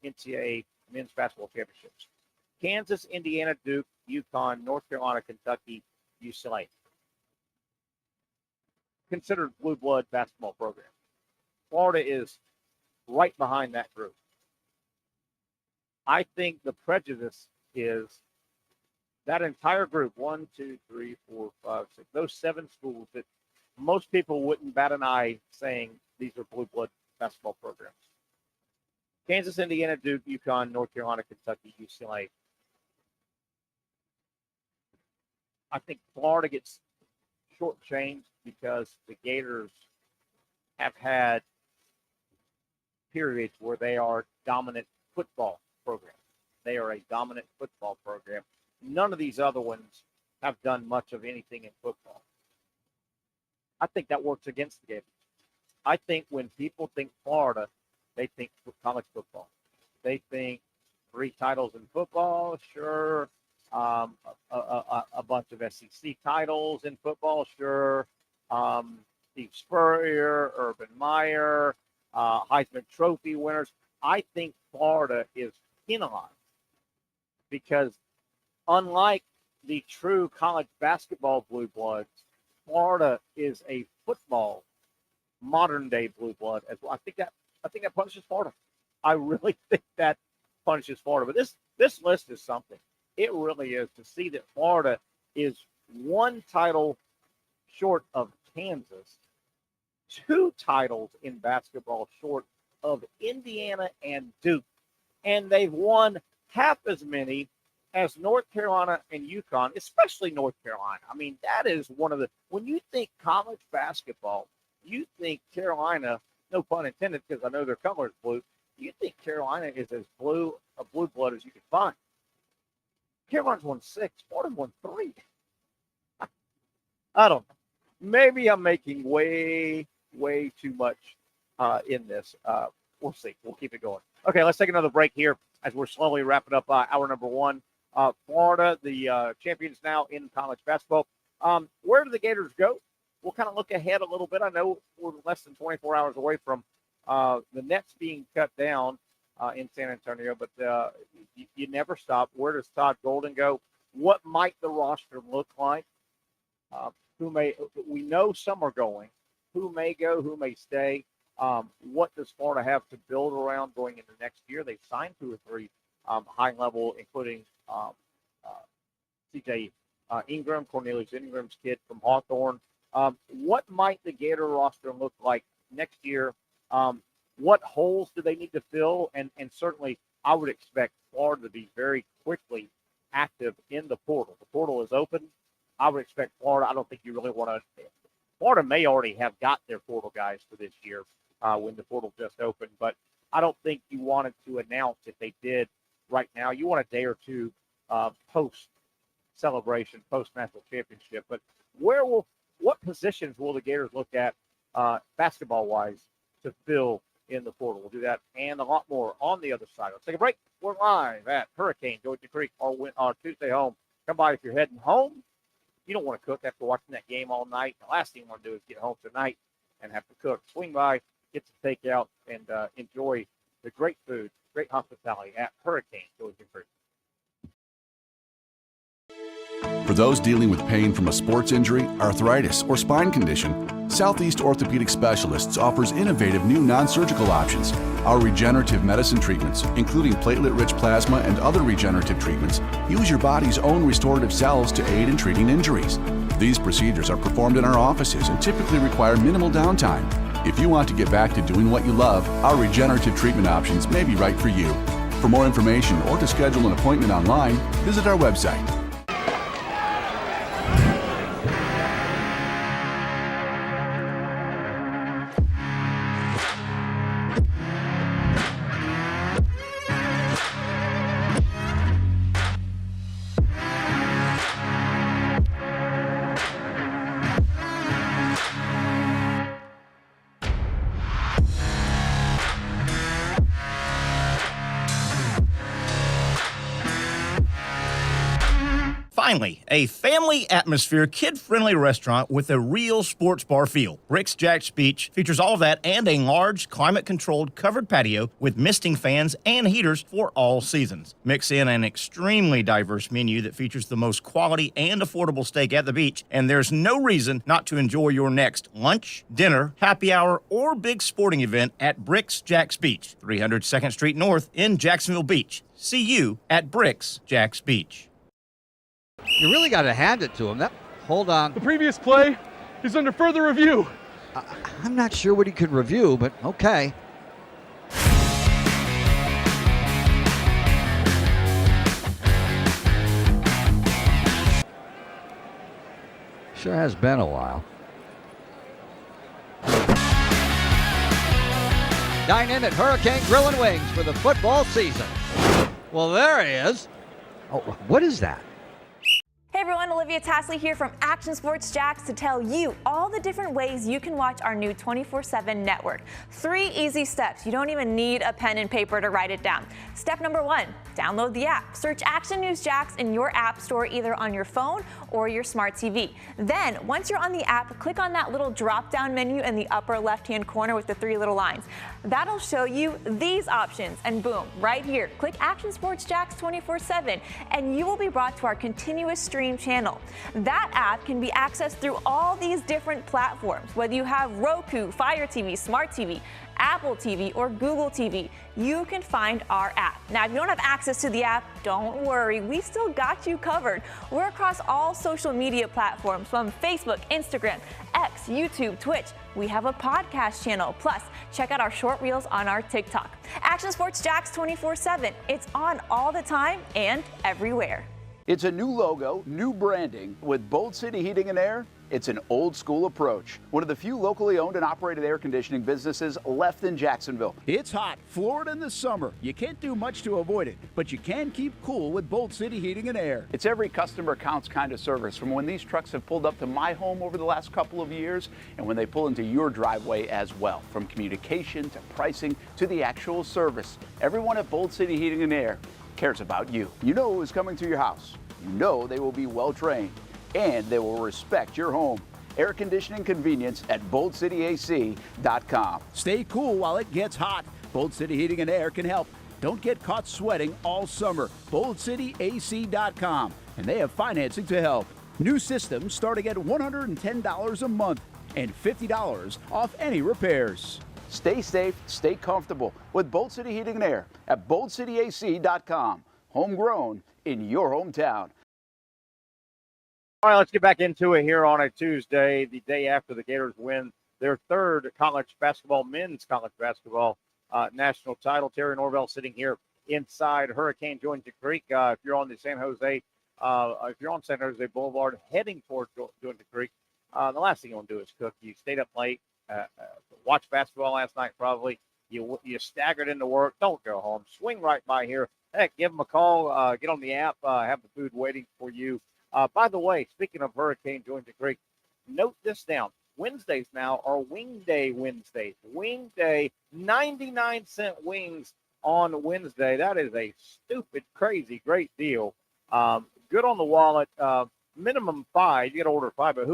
NCAA men's basketball championships. Kansas, Indiana, Duke, UConn, North Carolina, Kentucky, UCLA. Considered blue blood basketball program. Florida is right behind that group. I think the prejudice is that entire group, 1, 2, 3, 4, 5, 6, those 7 schools that most people wouldn't bat an eye saying these are blue blood basketball programs. Kansas, Indiana, Duke, UConn, North Carolina, Kentucky, UCLA. I think Florida gets shortchanged because the Gators have had periods where they are dominant football program. They are a dominant football program. None of these other ones have done much of anything in football. I think that works against the Gators. I think when people think Florida, they think college football. They think 3 titles in football, sure. A bunch of SEC titles in football, sure. Steve Spurrier, Urban Meyer, Heisman Trophy winners. I think Florida is penalized because unlike the true college basketball blue bloods, Florida is a football modern day blue blood as well. I think that punishes Florida. I really think that punishes Florida. But this list is something. It really is, to see that Florida is 1 title short of Kansas, 2 titles in basketball short of Indiana and Duke, and they've won half as many as North Carolina and UConn, especially North Carolina. I mean, that is one of the, when you think college basketball, you think Carolina, no pun intended, because I know their color is blue, you think Carolina is as blue a blue blood as you can find. Carolina's won 6, Florida's won 3. I don't know. Maybe I'm making way too much in this. We'll see. We'll keep it going. Okay, let's take another break here as we're slowly wrapping up hour number 1. Florida, the champions now in college basketball. Where do the Gators go? We'll kind of look ahead a little bit. I know we're less than 24 hours away from the nets being cut down in San Antonio, but you never stop. Where does Todd Golden go? What might the roster look like? We know some are going. Who may go? Who may stay? What does Florida have to build around going into next year? They've signed 2 or 3 high level, including CJ Ingram, Cornelius Ingram's kid from Hawthorne. What might the Gator roster look like next year? What holes do they need to fill? And certainly, I would expect Florida to be very quickly active in the portal. The portal is open. I would expect Florida. I don't think you really want to. Florida may already have got their portal guys for this year when the portal just opened, but I don't think you wanted to announce if they did right now. You want a day or two post celebration post-national championship. But what positions will the Gators look at basketball-wise to fill in the portal? We'll do that and a lot more on the other side. Let's take a break. We're live at Hurricane Georgia Creek, our Tuesday home. Come by if you're heading home. You don't want to cook after watching that game all night. The last thing you want to do is get home tonight and have to cook. Swing by, get some takeout, and enjoy the great food, great hospitality at Hurricane Georgia Creek. For those dealing with pain from a sports injury, arthritis, or spine condition, Southeast Orthopedic Specialists offers innovative new non-surgical options. Our regenerative medicine treatments, including platelet-rich plasma and other regenerative treatments, use your body's own restorative cells to aid in treating injuries. These procedures are performed in our offices and typically require minimal downtime. If you want to get back to doing what you love, our regenerative treatment options may be right for you. For more information or to schedule an appointment online, visit our website. Finally, a family atmosphere, kid-friendly restaurant with a real sports bar feel. Bricks Jack's Beach features all of that and a large, climate-controlled covered patio with misting fans and heaters for all seasons. Mix in an extremely diverse menu that features the most quality and affordable steak at the beach, and there's no reason not to enjoy your next lunch, dinner, happy hour, or big sporting event at Bricks Jack's Beach, 300 2nd Street North in Jacksonville Beach. See you at Bricks Jack's Beach. You really got to hand it to him. Hold on. The previous play is under further review. I'm not sure what he could review, but okay. Sure has been a while. Dine in at Hurricane Grill and Wings for the football season. Well, there he is. Oh, what is that? Hey everyone, Olivia Tasley here from Action Sports Jacks to tell you all the different ways you can watch our new 24/7 network. 3 easy steps. You don't even need a pen and paper to write it down. Step number 1, download the app. Search Action News Jacks in your app store either on your phone or your smart TV. Then, once you're on the app, click on that little drop-down menu in the upper left-hand corner with the 3 little lines. That'll show you these options, and boom, right here, click Action Sports Jacks 24/7, and you will be brought to our continuous stream channel. That app can be accessed through all these different platforms. Whether you have Roku, Fire TV, Smart TV, Apple TV, or Google TV, you can find our app. Now, if you don't have access to the app, don't worry, we still got you covered. We're across all social media platforms from Facebook, Instagram, X, YouTube, Twitch. We have a podcast channel. Plus, check out our short reels on our TikTok. Action Sports Jacks 24/7. It's on all the time and everywhere. It's a new logo, new branding. With Bold City Heating and Air, it's an old school approach. One of the few locally owned and operated air conditioning businesses left in Jacksonville. It's hot, Florida in the summer. You can't do much to avoid it, but you can keep cool with Bold City Heating and Air. It's every customer counts kind of service, from when these trucks have pulled up to my home over the last couple of years and when they pull into your driveway as well. From communication to pricing to the actual service, everyone at Bold City Heating and Air cares about you. You know who is coming to your house. You know they will be well trained and they will respect your home. Air conditioning convenience at boldcityac.com. Stay cool while it gets hot. Bold City Heating and Air can help. Don't get caught sweating all summer. boldcityac.com, and they have financing to help. New systems starting at $110 a month and $50 off any repairs. Stay safe, stay comfortable with Bold City Heating and Air at boldcityac.com. Homegrown in your hometown. All right, let's get back into it here on a Tuesday, the day after the Gators win their 3rd men's college basketball national title. Terry Norvelle sitting here inside Hurricane Georgia Creek. If you're on San Jose Boulevard heading towards Georgia Creek, the last thing you want to do is cook. You stayed up late, watched basketball last night probably. You staggered into work. Don't go home. Swing right by here. Heck, give them a call. Get on the app. Have the food waiting for you By the way, speaking of Hurricane Julington Creek, note this down. Wednesdays now are Wing Day Wednesdays. Wing Day, 99-cent wings on Wednesday. That is a stupid, crazy, great deal. Good on the wallet. Minimum 5. You got to order 5, but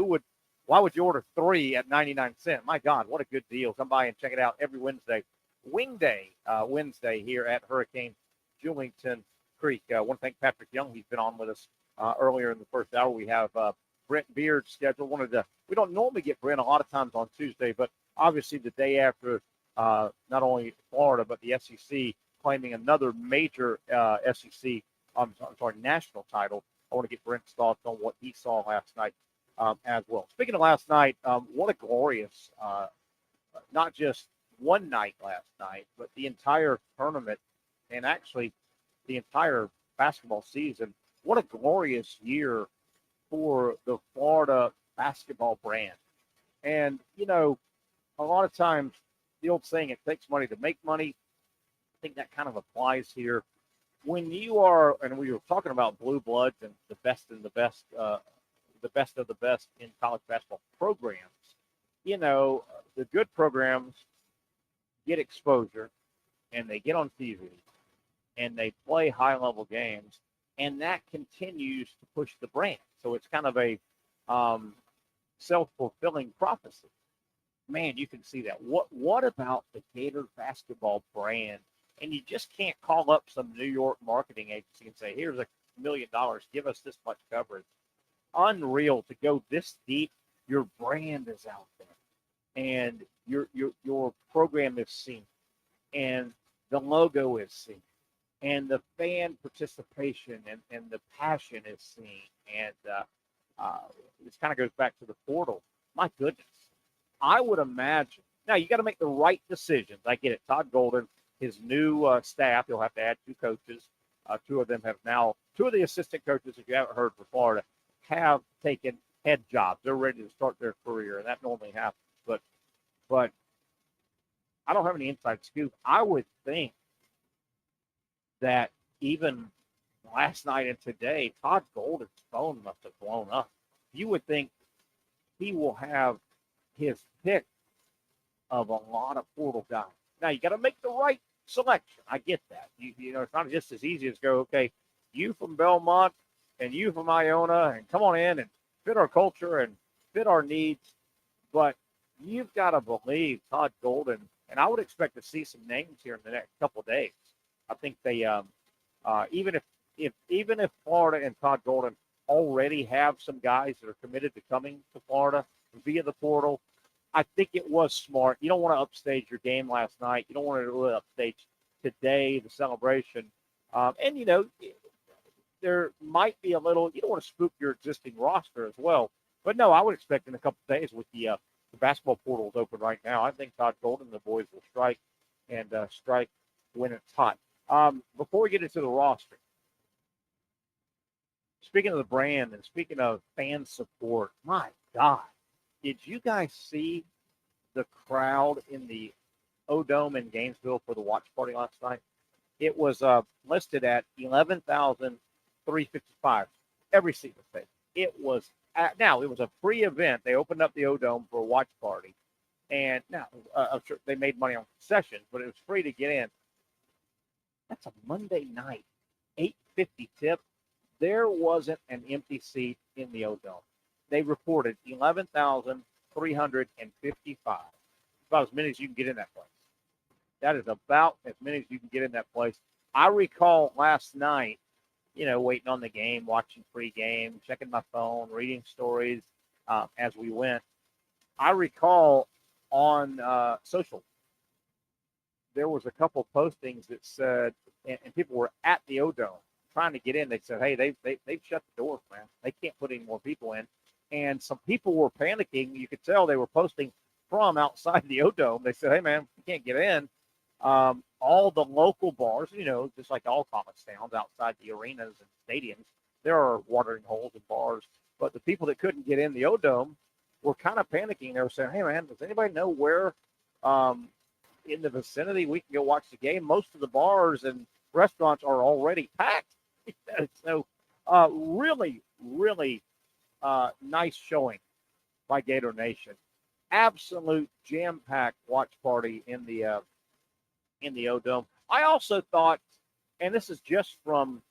why would you order 3 at 99 cents? My God, what a good deal. Come by and check it out every Wednesday. Wing Day Wednesday here at Hurricane Julington Creek. I want to thank Patric Young. He's been on with us earlier in the first hour. We have Brent Beard scheduled. We don't normally get Brent a lot of times on Tuesday, but obviously the day after not only Florida, but the SEC claiming another major SEC, national title. I want to get Brent's thoughts on what he saw last night as well. Speaking of last night, what a glorious, not just one night last night, but the entire tournament and actually the entire basketball season. What a glorious year for the Florida basketball brand. And, a lot of times the old saying, it takes money to make money. I think that kind of applies here. When you are, and we were talking about blue bloods and the best of the best in college basketball programs, the good programs get exposure and they get on TV and they play high-level games, and that continues to push the brand. So it's kind of a self-fulfilling prophecy. Man, you can see that. What about the Gator basketball brand? And you just can't call up some New York marketing agency and say, here's $1 million, give us this much coverage. Unreal to go this deep. Your brand is out there, and your program is seen, and the logo is seen, and the fan participation and the passion is seen. And this kind of goes back to the portal. My goodness, I would imagine. Now, you got to make the right decisions. I get it. Todd Golden, his new staff, he'll have to add 2 coaches. 2 of them have now, 2 of the assistant coaches, if you haven't heard, for Florida, have taken head jobs. They're ready to start their career, and that normally happens. But I don't have any inside scoop. I would think that even last night and today, Todd Golden's phone must have blown up. You would think he will have his pick of a lot of portal guys. Now, you got to make the right selection. I get that. It's not just as easy as go, okay, you from Belmont and you from Iona, and come on in and fit our culture and fit our needs. But you've got to believe Todd Golden, and I would expect to see some names here in the next couple of days. I think they, even if Florida and Todd Golden already have some guys that are committed to coming to Florida via the portal, I think it was smart. You don't want to upstage your game last night. You don't want to really upstage today, the celebration. And, there might be a little, you don't want to spook your existing roster as well. But no, I would expect in a couple of days with the basketball portals open right now, I think Todd Golden and the boys will strike when it's hot. Before we get into the roster, speaking of the brand and speaking of fan support, my God, did you guys see the crowd in the O-Dome in Gainesville for the watch party last night? It was listed at 11,355. Every seat was taken. It was a free event. They opened up the O-Dome for a watch party, and now I'm sure they made money on concessions, but it was free to get in. That's a Monday night, 8:50 tip. There wasn't an empty seat in the O-Dome. They reported 11,355. About as many as you can get in that place. That is about as many as you can get in that place. I recall last night, waiting on the game, watching pre-game, checking my phone, reading stories as we went. I recall on social, there was a couple postings that said, and people were at the O-Dome trying to get in. They said, hey, they've shut the doors, man. They can't put any more people in. And some people were panicking. You could tell they were posting from outside the O-Dome. They said, hey, man, we can't get in. All the local bars, just like all college towns outside the arenas and stadiums, there are watering holes and bars. But the people that couldn't get in the O-Dome were kind of panicking. They were saying, hey, man, does anybody know where in the vicinity we can go watch the game? Most of the bars and restaurants are already packed. So Really, really nice showing by Gator Nation. Absolute jam-packed watch party in the O-Dome. I also thought, and this is just from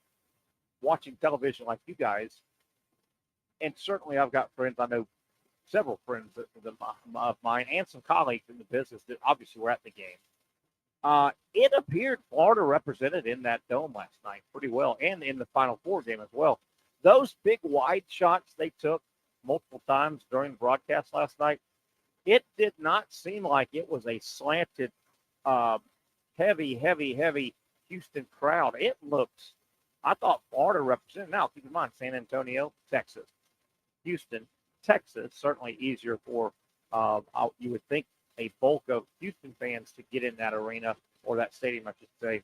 watching television like you guys, and certainly I've got friends, I know several friends of mine and some colleagues in the business that obviously were at the game. It appeared Florida represented in that dome last night pretty well, and in the Final Four game as well. Those big wide shots they took multiple times during the broadcast last night, it did not seem like it was a slanted, heavy Houston crowd. It looks, I thought Florida represented. Now, keep in mind, San Antonio, Texas, Houston, Texas, certainly easier for, you would think, a bulk of Houston fans to get in that arena or that stadium, I should say,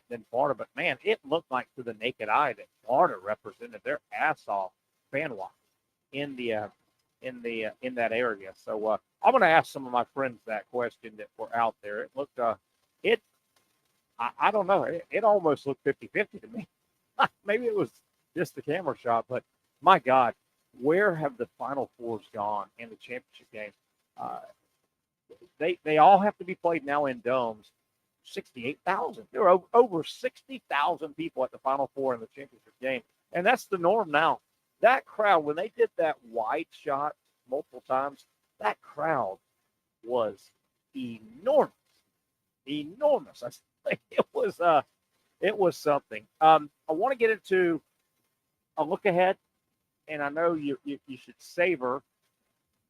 than Florida. But, man, it looked like to the naked eye that Florida represented their ass off fan-wise in that area. So I'm going to ask some of my friends that question that were out there. It looked, I don't know, it almost looked 50-50 to me. Maybe it was just the camera shot, but my God, where have the Final Fours gone in the championship game? They all have to be played now in domes. 68,000. There were over 60,000 people at the Final Four in the championship game, and that's the norm now. That crowd, when they did that wide shot multiple times, that crowd was enormous. Enormous. It was something. I want to get into a look ahead, and I know you should savor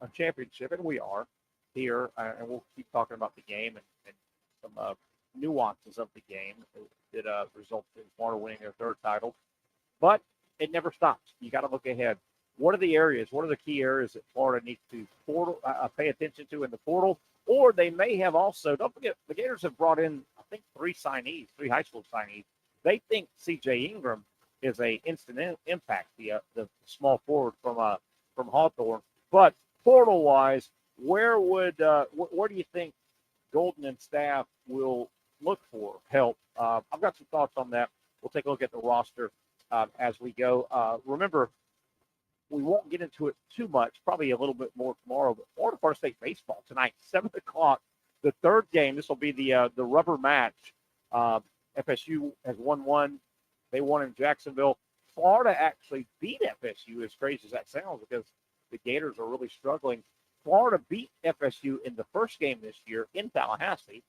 a championship, and we are here, and we'll keep talking about the game and some nuances of the game that resulted in Florida winning their third title. But it never stops. You got to look ahead. What are the areas? What are the key areas that Florida needs to pay attention to in the portal? Or they may have also, don't forget, the Gators have brought in, I think, three high school signees. They think C.J. Ingram is a instant impact, the small forward from Hawthorne. But portal-wise, where do you think Golden and staff will look for help? I've got some thoughts on that. We'll take a look at the roster as we go. Remember, we won't get into it too much, probably a little bit more tomorrow, but Florida State baseball tonight, 7 o'clock, the third game. This will be the rubber match. FSU has won one. They won in Jacksonville. Florida actually beat FSU, as crazy as that sounds, because the Gators are really struggling. Florida beat FSU in the first game this year in Tallahassee.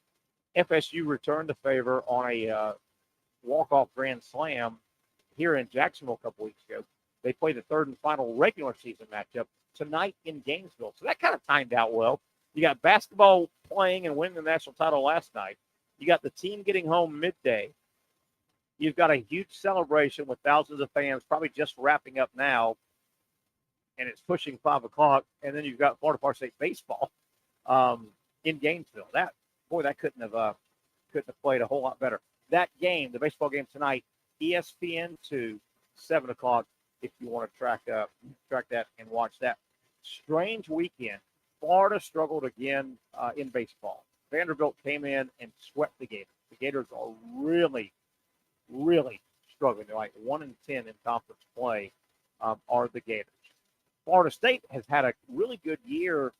FSU returned the favor on a walk-off grand slam here in Jacksonville a couple weeks ago. They play the third and final regular season matchup tonight in Gainesville. So that kind of timed out well. You got basketball playing and winning the national title last night. You got the team getting home midday. You've got a huge celebration with thousands of fans probably just wrapping up now, and it's pushing 5 o'clock. And then you've got Florida State baseball in Gainesville. That couldn't have played a whole lot better. That game, the baseball game tonight, ESPN2, 7 o'clock. If you want to track that and watch that. Strange weekend. Florida struggled again in baseball. Vanderbilt came in and swept the Gators. The Gators are really, really struggling. They're like 1-10 in conference play are the Gators. Florida State has had a really good year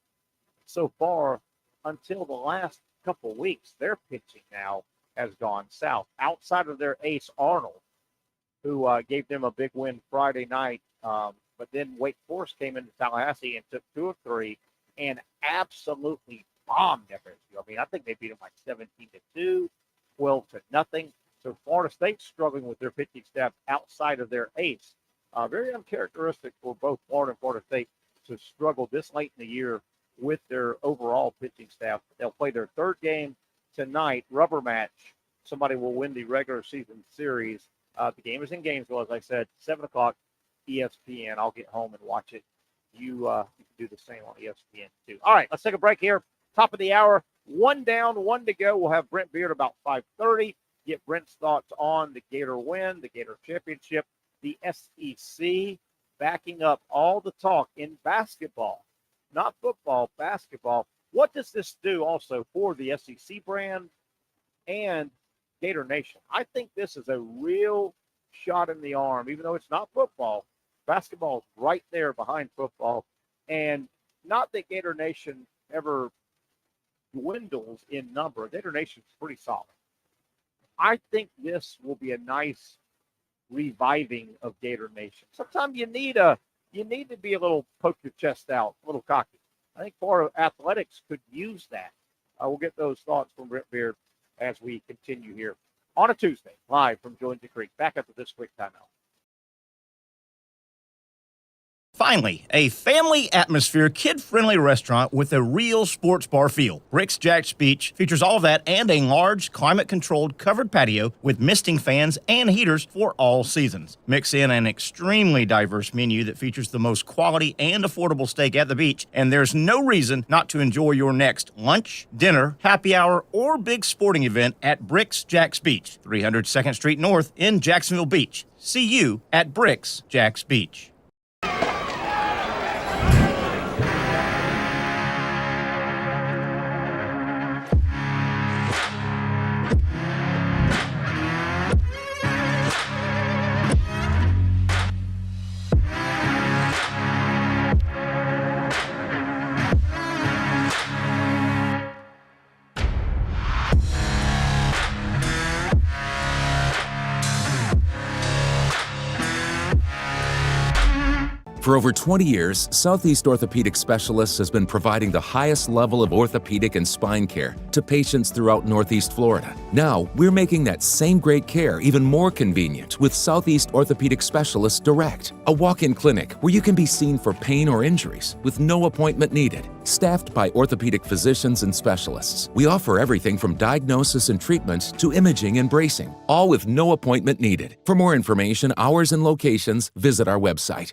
so far until the last couple of weeks. Their pitching now has gone south. Outside of their ace, Arnold, who gave them a big win Friday night. But then Wake Forest came into Tallahassee and took 2 of 3 and absolutely bombed FSU. I mean, I think they beat them like 17-2, 12-0. So Florida State's struggling with their pitching staff outside of their ace. Very uncharacteristic for both Florida and Florida State to struggle this late in the year with their overall pitching staff. They'll play their third game tonight, rubber match. Somebody will win the regular season series. The game is in Gainesville, as I said, 7 o'clock, ESPN. I'll get home and watch it. You can do the same on ESPN, too. All right, let's take a break here. Top of the hour, 1 down, 1 to go. We'll have Brent Beard about 5:30. Get Brent's thoughts on the Gator win, the Gator championship, the SEC, backing up all the talk in basketball, not football, basketball. What does this do also for the SEC brand and Gator Nation? I think this is a real shot in the arm, even though it's not football. Basketball is right there behind football. And not that Gator Nation ever dwindles in number. Gator Nation's pretty solid. I think this will be a nice reviving of Gator Nation. Sometimes you need to be a little poke your chest out, a little cocky. I think Florida athletics could use that. We'll get those thoughts from Brent Beard as we continue here on a Tuesday, live from Julington Creek. Back after this quick timeout. Finally, a family atmosphere, kid-friendly restaurant with a real sports bar feel. Bricks Jack's Beach features all of that and a large, climate-controlled covered patio with misting fans and heaters for all seasons. Mix in an extremely diverse menu that features the most quality and affordable steak at the beach, and there's no reason not to enjoy your next lunch, dinner, happy hour, or big sporting event at Bricks Jack's Beach, 300 2nd Street North in Jacksonville Beach. See you at Bricks Jack's Beach. For over 20 years, Southeast Orthopedic Specialists has been providing the highest level of orthopedic and spine care to patients throughout Northeast Florida. Now, we're making that same great care even more convenient with Southeast Orthopedic Specialists Direct, a walk-in clinic where you can be seen for pain or injuries with no appointment needed. Staffed by orthopedic physicians and specialists, we offer everything from diagnosis and treatment to imaging and bracing, all with no appointment needed. For more information, hours, and locations, visit our website.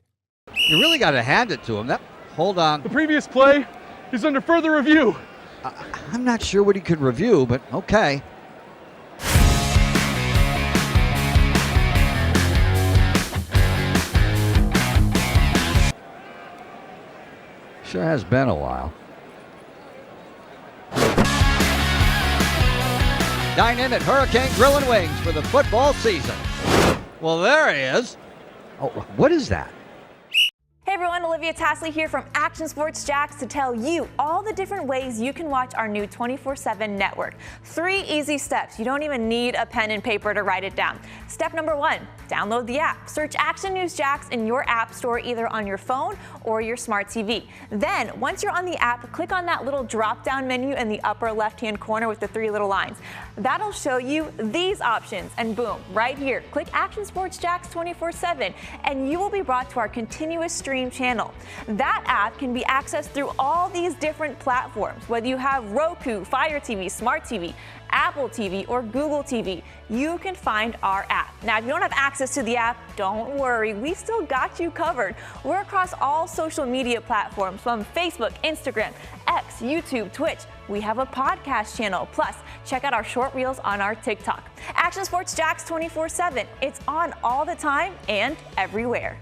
You really got to hand it to him. Hold on. The previous play is under further review. I'm not sure what he could review, but okay. Sure has been a while. Dine in at Hurricane Grill and Wings for the football season. Well, there he is. Oh, what is that? Hey everyone, Olivia Tasley here from Action Sports Jacks to tell you all the different ways you can watch our new 24/7 network. 3 easy steps. You don't even need a pen and paper to write it down. Step number 1, download the app. Search Action News Jacks in your app store either on your phone or your smart TV. Then, once you're on the app, click on that little drop-down menu in the upper left-hand corner with the 3 little lines. That'll show you these options, and boom, right here, click Action Sports Jacks 24/7, and you will be brought to our continuous stream channel. That app can be accessed through all these different platforms, whether you have Roku, Fire TV, Smart TV, Apple TV, or Google TV. You can find our app. Now, if you don't have access to the app, don't worry. We still got you covered. We're across all social media platforms from Facebook, Instagram, X, YouTube, Twitch. We have a podcast channel. Plus, check out our short reels on our TikTok. Action Sports Jacks 24/7. It's on all the time and everywhere.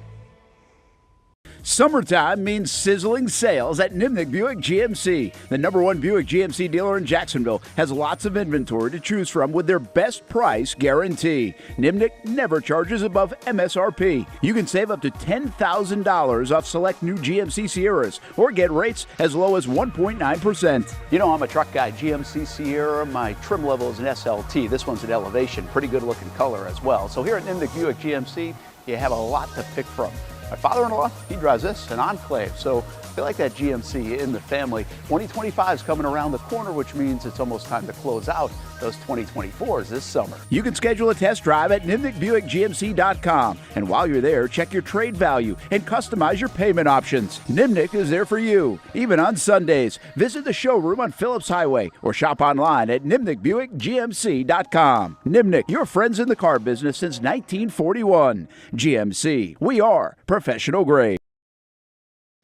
Summertime means sizzling sales at Nimnick Buick GMC. The #1 Buick GMC dealer in Jacksonville has lots of inventory to choose from with their best price guarantee. Nimnick never charges above MSRP. You can save up to $10,000 off select new GMC Sierras or get rates as low as 1.9%. You know, I'm a truck guy. GMC Sierra, my trim level is an SLT. This one's an Elevation. Pretty good looking color as well. So here at Nimnick Buick GMC, you have a lot to pick from. My father-in-law, he drives this, an Enclave, so I feel like that GMC in the family. 2025 is coming around the corner, which means it's almost time to close out those 2024s this summer. You can schedule a test drive at NimnickBuickGMC.com. And while you're there, check your trade value and customize your payment options. Nimnick is there for you, even on Sundays. Visit the showroom on Phillips Highway or shop online at NimnickBuickGMC.com. Nimnick, your friends in the car business since 1941. GMC, we are professional grade.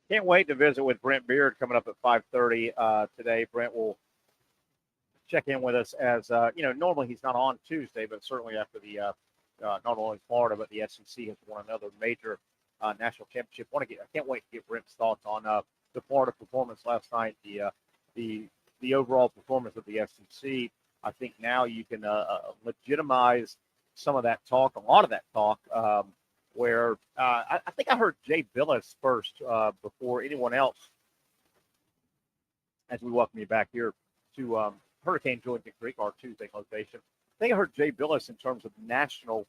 Can't wait to visit with Brent Beard coming up at 5:30 today. Brent will check in with us as, normally he's not on Tuesday, but certainly after the, not only Florida, but the SEC has won another major national championship. I can't wait to get Brent's thoughts on the Florida performance last night, the overall performance of the SEC. I think now you can legitimize some of that talk, a lot of that talk, where I think I heard Jay Billis first before anyone else, as we welcome you back here to Hurricane Julington Creek, our Tuesday location. I think I heard Jay Billis in terms of national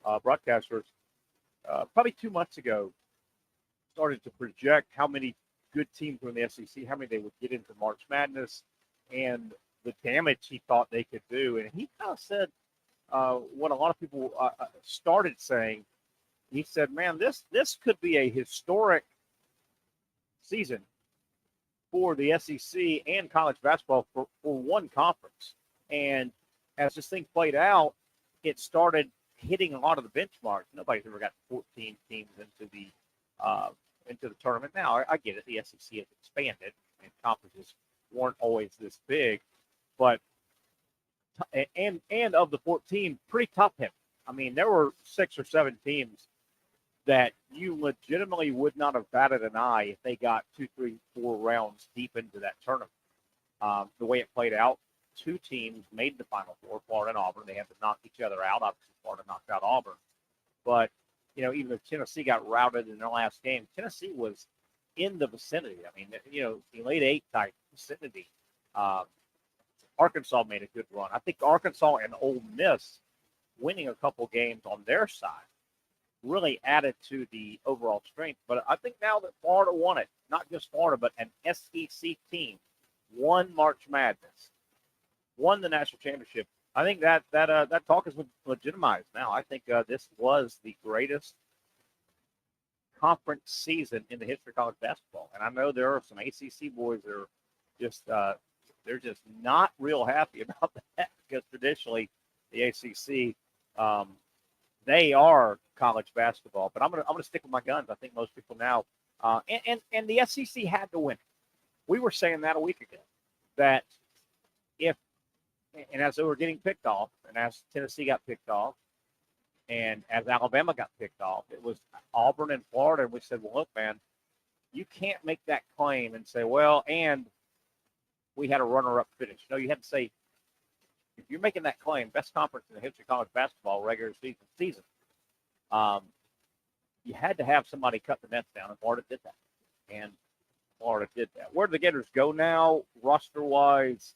broadcasters probably 2 months ago started to project how many good teams were in the SEC, how many they would get into March Madness, and the damage he thought they could do. And he kind of said what a lot of people started saying. He said, man, this could be a historic season for the SEC and college basketball for one conference. And as this thing played out, it started hitting a lot of the benchmarks. Nobody's ever got 14 teams into the tournament. Now, I get it. The SEC has expanded, and conferences weren't always this big. But and of the 14, pretty top-heavy. I mean, there were 6 or 7 teams that you legitimately would not have batted an eye if they got 2, 3, 4 rounds deep into that tournament. The way it played out, 2 teams made the Final Four, Florida and Auburn. They had to knock each other out. Obviously, Florida knocked out Auburn. But, you know, even though Tennessee got routed in their last game, Tennessee was in the vicinity. I mean, you know, the Elite 8 type vicinity. Arkansas made a good run. I think Arkansas and Ole Miss winning a couple games on their side really added to the overall strength. But I think now that Florida won it, not just Florida, but an SEC team won March Madness, won the national championship, I think that talk is legitimized now. I think this was the greatest conference season in the history of college basketball. And I know there are some ACC boys that are just they're just not real happy about that, because traditionally the ACC they are college basketball. But I'm gonna stick with my guns. I think most people now and the SEC had to win. We were saying that a week ago, that if and as they were getting picked off, and as Tennessee got picked off, and as Alabama got picked off, it was Auburn and Florida. And we said, well, look, man, you can't make that claim and say, well, and we had a runner-up finish. No, you had to say, if you're making that claim, best conference in the history of college basketball, regular season, you had to have somebody cut the nets down, and Florida did that. And Florida did that. Where do the Gators go now, roster-wise?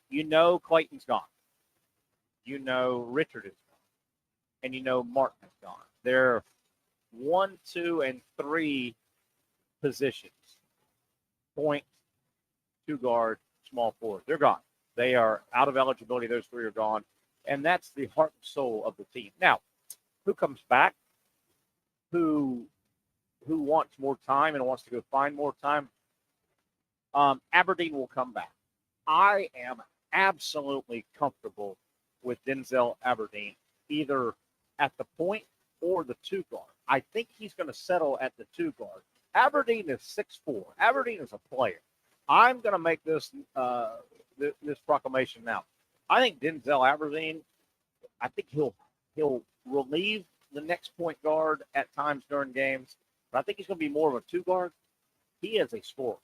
You know Clayton's gone. You know Richard is gone. And you know Martin is gone. They're 1, 2, and 3 positions. Point, 2 guard, small forward. They're gone. They are out of eligibility. Those 3 are gone. And that's the heart and soul of the team. Now, who comes back? Who wants more time and wants to go find more time? Aberdeen will come back. I am absolutely comfortable with Denzel Aberdeen, either at the point or the 2 guard. I think he's going to settle at the 2 guard. Aberdeen is 6'4". Aberdeen is a player. I'm going to make this this proclamation now. I think Denzel Aberdeen, I think he'll relieve the next point guard at times during games, but I think he's going to be more of a 2 guard. He is a scorer.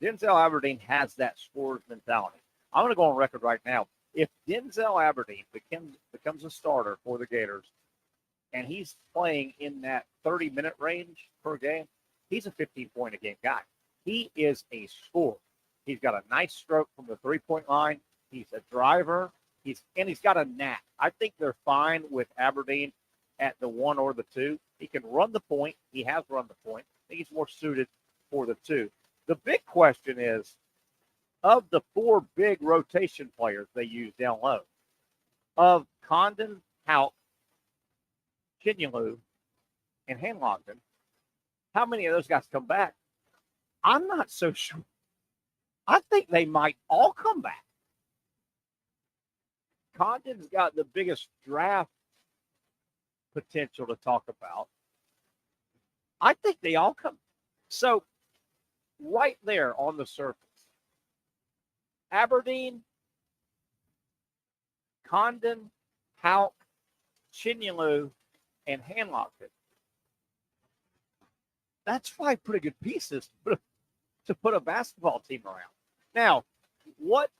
Denzel Aberdeen has that scorer's mentality. I'm going to go on record right now. If Denzel Aberdeen becomes a starter for the Gators, and he's playing in that 30-minute range per game, he's a 15-point-a-game guy. He is a scorer. He's got a nice stroke from the 3-point line. He's a driver. He's got a knack. I think they're fine with Aberdeen at the 1 or the 2. He can run the point. He has run the point. I think he's more suited for the 2. The big question is, of the 4 big rotation players they use down low, of Condon, Houck, Chinyalu, and Hanlogden, how many of those guys come back? I'm not so sure. I think they might all come back. Condon's got the biggest draft potential to talk about. I think they all come. So, right there on the surface, Aberdeen, Condon, Houck, Chinyalu, and Hanlogden. That's 5 pretty good pieces to put a basketball team around. Now, what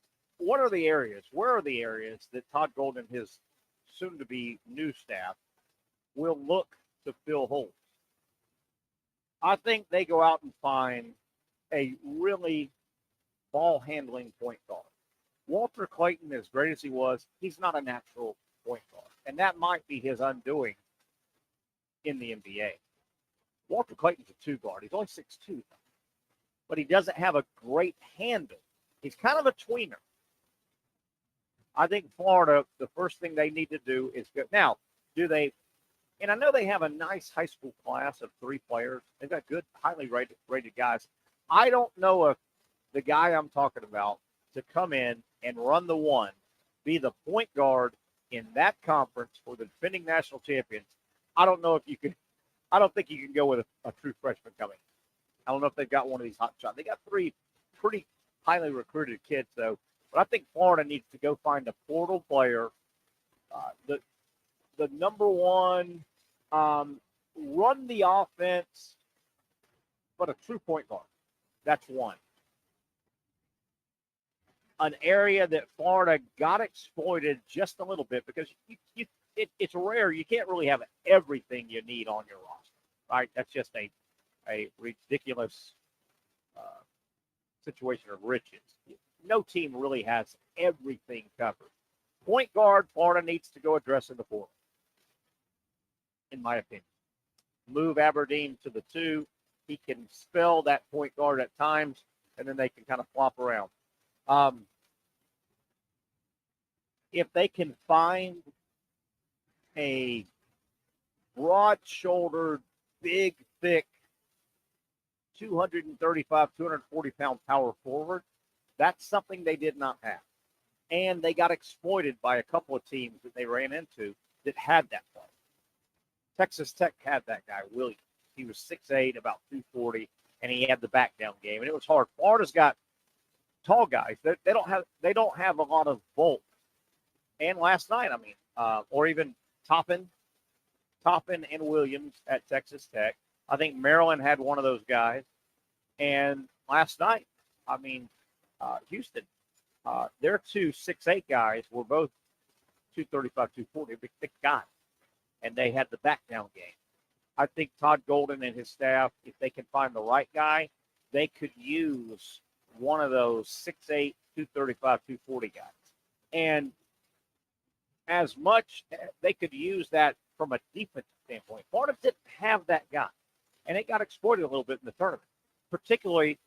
are the areas? Where are the areas that Todd Golden, his soon-to-be new staff will look to fill holes. I think they go out and find a really ball-handling point guard. Walter Clayton, as great as he was, he's not a natural point guard, and that might be his undoing in the NBA. Walter Clayton's a two-guard. He's only 6'2", but he doesn't have a great handle. He's kind of a tweener. I think Florida, the first thing they need to do is go. Now, do they, and I know they have a nice high school class of 3 players. They've got good, highly rated guys. I don't know if the guy I'm talking about to come in and run the one, be the point guard in that conference for the defending national champions. I don't know if you could. I don't think you can go with a true freshman coming. I don't know if they've got one of these hot shots. They got 3 pretty highly recruited kids, though. But I think Florida needs to go find a portal player, the number one, run the offense, but a true point guard. That's one. An area that Florida got exploited just a little bit because it's rare. You can't really have everything you need on your roster, right? That's just a ridiculous situation of riches. No team really has everything covered. Point guard, Florida needs to go address in the portal, in my opinion. Move Aberdeen to the 2. He can spell that point guard at times, and then they can kind of flop around. If they can find a broad-shouldered, big, thick, 235, 240-pound power forward, that's something they did not have. And they got exploited by a couple of teams that they ran into that had that player. Texas Tech had that guy, Williams. He was 6'8", about 240, and he had the back-down game, and it was hard. Florida's got tall guys. They don't have a lot of bulk. And last night, or even Toppin and Williams at Texas Tech. I think Maryland had one of those guys. And last night, Houston, their 2 6'8" guys were both 235, 240, big, thick guys. And they had the back-down game. I think Todd Golden and his staff, if they can find the right guy, they could use one of those 6'8", 235, 240 guys. And as much they could use that from a defensive standpoint. Florida didn't have that guy. And it got exploited a little bit in the tournament, particularly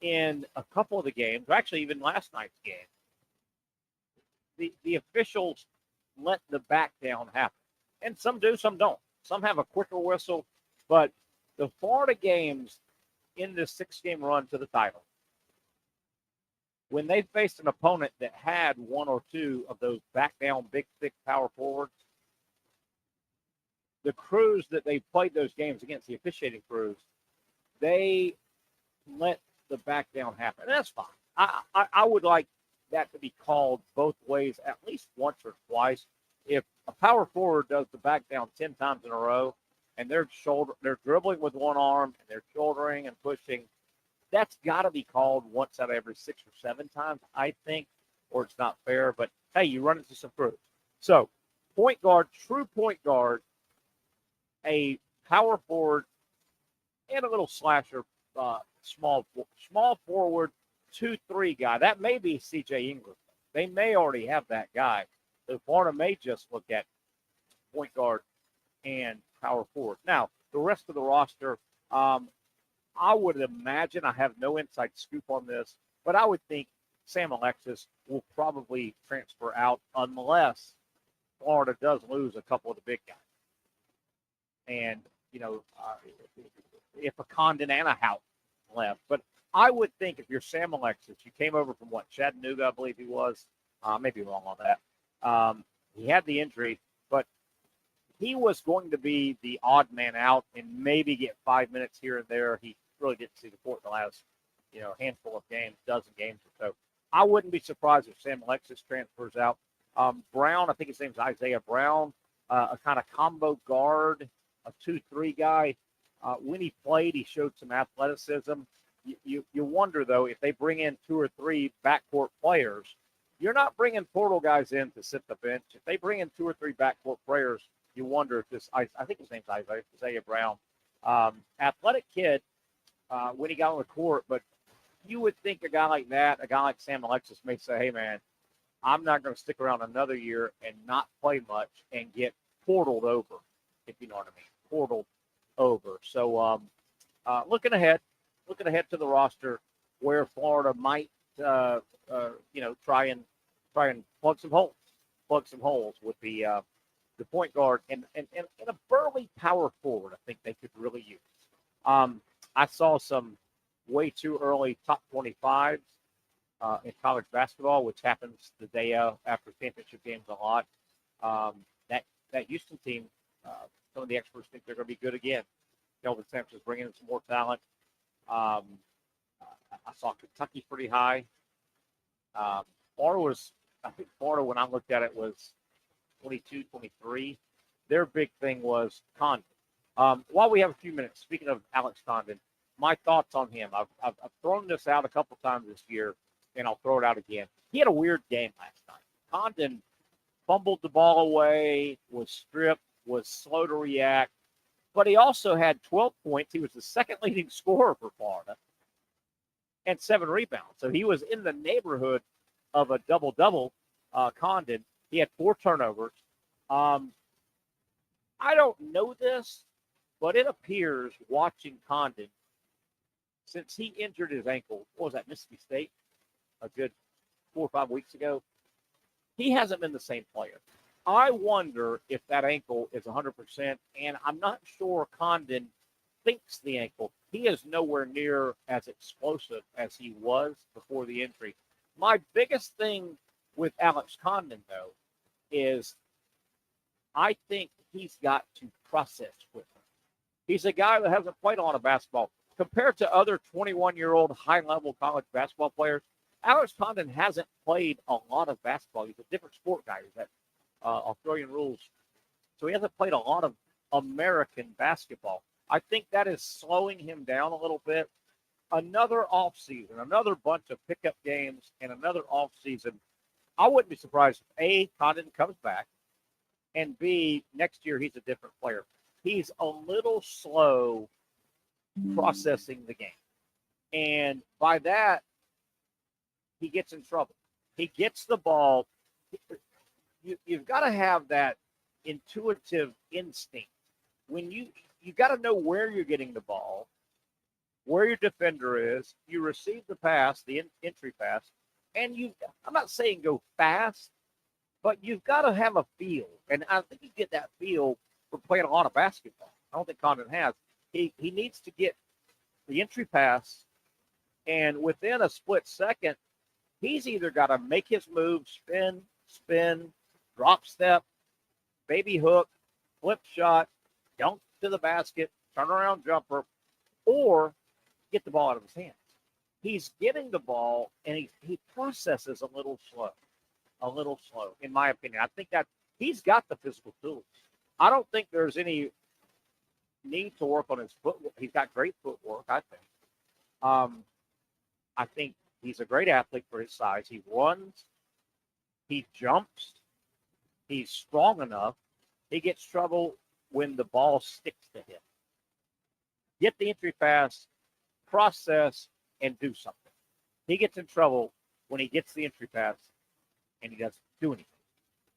in a couple of the games, or actually even last night's game. The officials let the back down happen. And some do, some don't. Some have a quicker whistle. But the Florida games in this 6-game run to the title, when they faced an opponent that had 1 or 2 of those back down, big, thick power forwards, the crews that they played those games against, the officiating crews, they let the back down happen. And that's fine. I would like that to be called both ways at least once or twice. If a power forward does the back down 10 times in a row and they're dribbling with one arm and they're shouldering and pushing, that's got to be called once out of every 6 or 7 times, I think, or it's not fair. But, hey, you run into some crews. So, point guard, true point guard, a power forward, and a little slasher, small forward, 2-3 guy. That may be C.J. Ingram. They may already have that guy. So Florida may just look at point guard and power forward. Now, the rest of the roster, I would imagine, I have no inside scoop on this, but I would think Sam Alexis will probably transfer out unless Florida does lose a couple of the big guys. And, if a Condon and a Houghton left. But I would think if you're Sam Alexis, you came over from Chattanooga, I believe he was. Maybe wrong on that. He had the injury, but he was going to be the odd man out and maybe get 5 minutes here and there. He really didn't see the court in the last, handful of games, dozen games or so. I wouldn't be surprised if Sam Alexis transfers out. Brown, I think his name's Isaiah Brown, a kind of combo guard, a 2-3 guy. When he played, he showed some athleticism. You wonder, though, if they bring in 2 or 3 backcourt players, You're not bringing portal guys in to sit the bench. If they bring in 2 or 3 backcourt players, you wonder if this, I think his name's Isaiah Brown, athletic kid when he got on the court, but you would think a guy like that, a guy like Sam Alexis may say, hey, man, I'm not going to stick around another year and not play much and get portaled over, if you know what I mean, portaled over. So looking ahead to the roster where Florida might, try and plug some holes with the point guard and a burly power forward. I think they could really use. I saw some way too early top 25s in college basketball, which happens the day after championship games a lot. That Houston team, some of the experts think they're going to be good again. Kelvin Sampson's bringing in some more talent. I saw Kentucky pretty high. Florida, when I looked at it, was 22, 23. Their big thing was Condon. While we have a few minutes, speaking of Alex Condon, my thoughts on him. I've thrown this out a couple times this year, and I'll throw it out again. He had a weird game last night. Condon fumbled the ball away, was stripped, was slow to react, but he also had 12 points. He was the second leading scorer for Florida and 7 rebounds. So he was in the neighborhood of a double-double, Condon. He had 4 turnovers. I don't know this, but it appears watching Condon, since he injured his ankle, what was that, Mississippi State, a good 4 or 5 weeks ago, he hasn't been the same player. I wonder if that ankle is 100%, and I'm not sure Condon thinks the ankle. He is nowhere near as explosive as he was before the injury. My biggest thing with Alex Condon, though, is I think he's got to process quicker. He's a guy that hasn't played a lot of basketball. Compared to other 21-year-old high-level college basketball players, Alex Condon hasn't played a lot of basketball. He's a different sport guy. He's at Australian rules. So he hasn't played a lot of American basketball. I think that is slowing him down a little bit. Another offseason, another bunch of pickup games, and another offseason. I wouldn't be surprised if A, Condon comes back, and B, next year he's a different player. He's a little slow processing the game. And by that, he gets in trouble. He gets the ball. You've got to have that intuitive instinct. When you got to know where you're getting the ball, where your defender is. You receive the pass, the entry pass, and I'm not saying go fast, but you've got to have a feel. And I think you get that feel for playing a lot of basketball. I don't think Condon has. He needs to get the entry pass, and within a split second, he's either got to make his move, spin, drop step, baby hook, flip shot, dunk to the basket, turnaround jumper, or get the ball out of his hands. He's getting the ball, and he processes a little slow, in my opinion. I think that he's got the physical tools. I don't think there's any need to work on his footwork. He's got great footwork, I think. I think he's a great athlete for his size. He runs. He jumps. He's strong enough. He gets trouble when the ball sticks to him. Get the entry pass, process, and do something. He gets in trouble when he gets the entry pass and he doesn't do anything.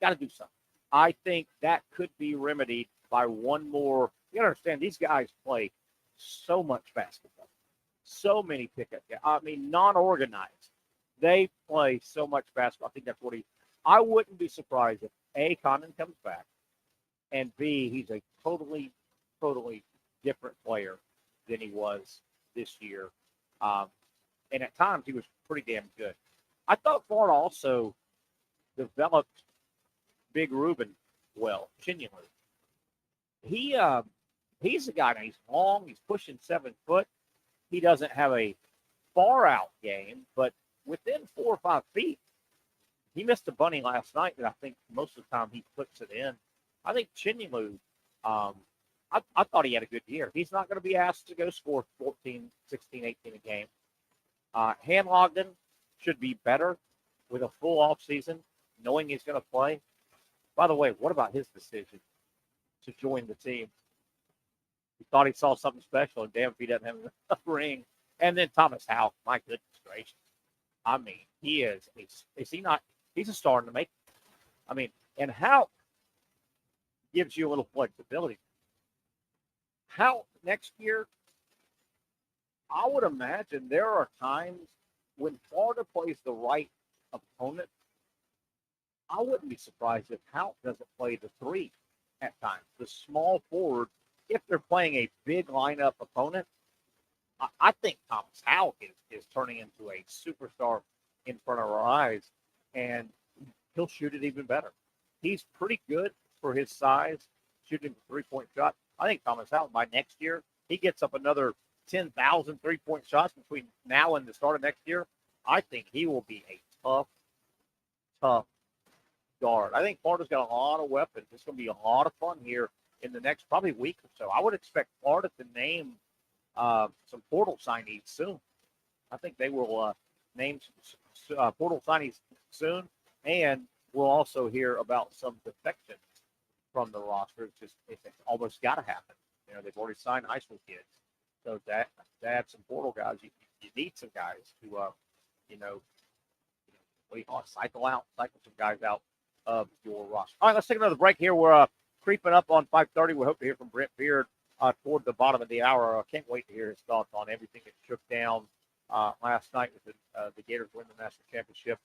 Got to do something. I think that could be remedied by one more. You got to understand, these guys play so much basketball, so many pickup games. I mean, non-organized. They play so much basketball. I think that's what I wouldn't be surprised if A, Condon comes back, and B, he's a totally different player than he was this year. And at times, he was pretty damn good. I thought Florida also developed Big Ruben well, Chinyalu. He's a guy now. He's long. He's pushing 7 foot. He doesn't have a far out game, but within 4 or 5 feet, he missed a bunny last night that I think most of the time he puts it in. I think Chinyalu, I thought he had a good year. He's not going to be asked to go score 14, 16, 18 a game. Han Logden should be better with a full off season, knowing he's going to play. By the way, what about his decision to join the team? He thought he saw something special, and damn if he doesn't have a ring. And then Thomas Howell, my goodness gracious. I mean, is he not? He's a star in the making. I mean, and Howell gives you a little flexibility. How next year, I would imagine there are times when Florida plays the right opponent. I wouldn't be surprised if Howell doesn't play the 3 at times, the small forward, if they're playing a big lineup opponent. I think Thomas Howell is turning into a superstar in front of our eyes, and he'll shoot it even better. He's pretty good for his size, shooting the 3-point shot. I think Thomas Howell, by next year, he gets up another 10,000 3-point shots between now and the start of next year. I think he will be a tough guard. I think Florida's got a lot of weapons. It's going to be a lot of fun here in the next probably week or so. I would expect Florida to name some portal signees soon. I think they will name some portal signees soon, and we'll also hear about some defections from the roster. It's almost got to happen. You know, they've already signed high school kids, so to add some portal guys, you need some guys to cycle some guys out of your roster. All right, let's take another break here. We're creeping up on 5:30. We hope to hear from Brent Beard toward the bottom of the hour. I can't wait to hear his thoughts on everything that shook down last night with the Gators winning the national championship,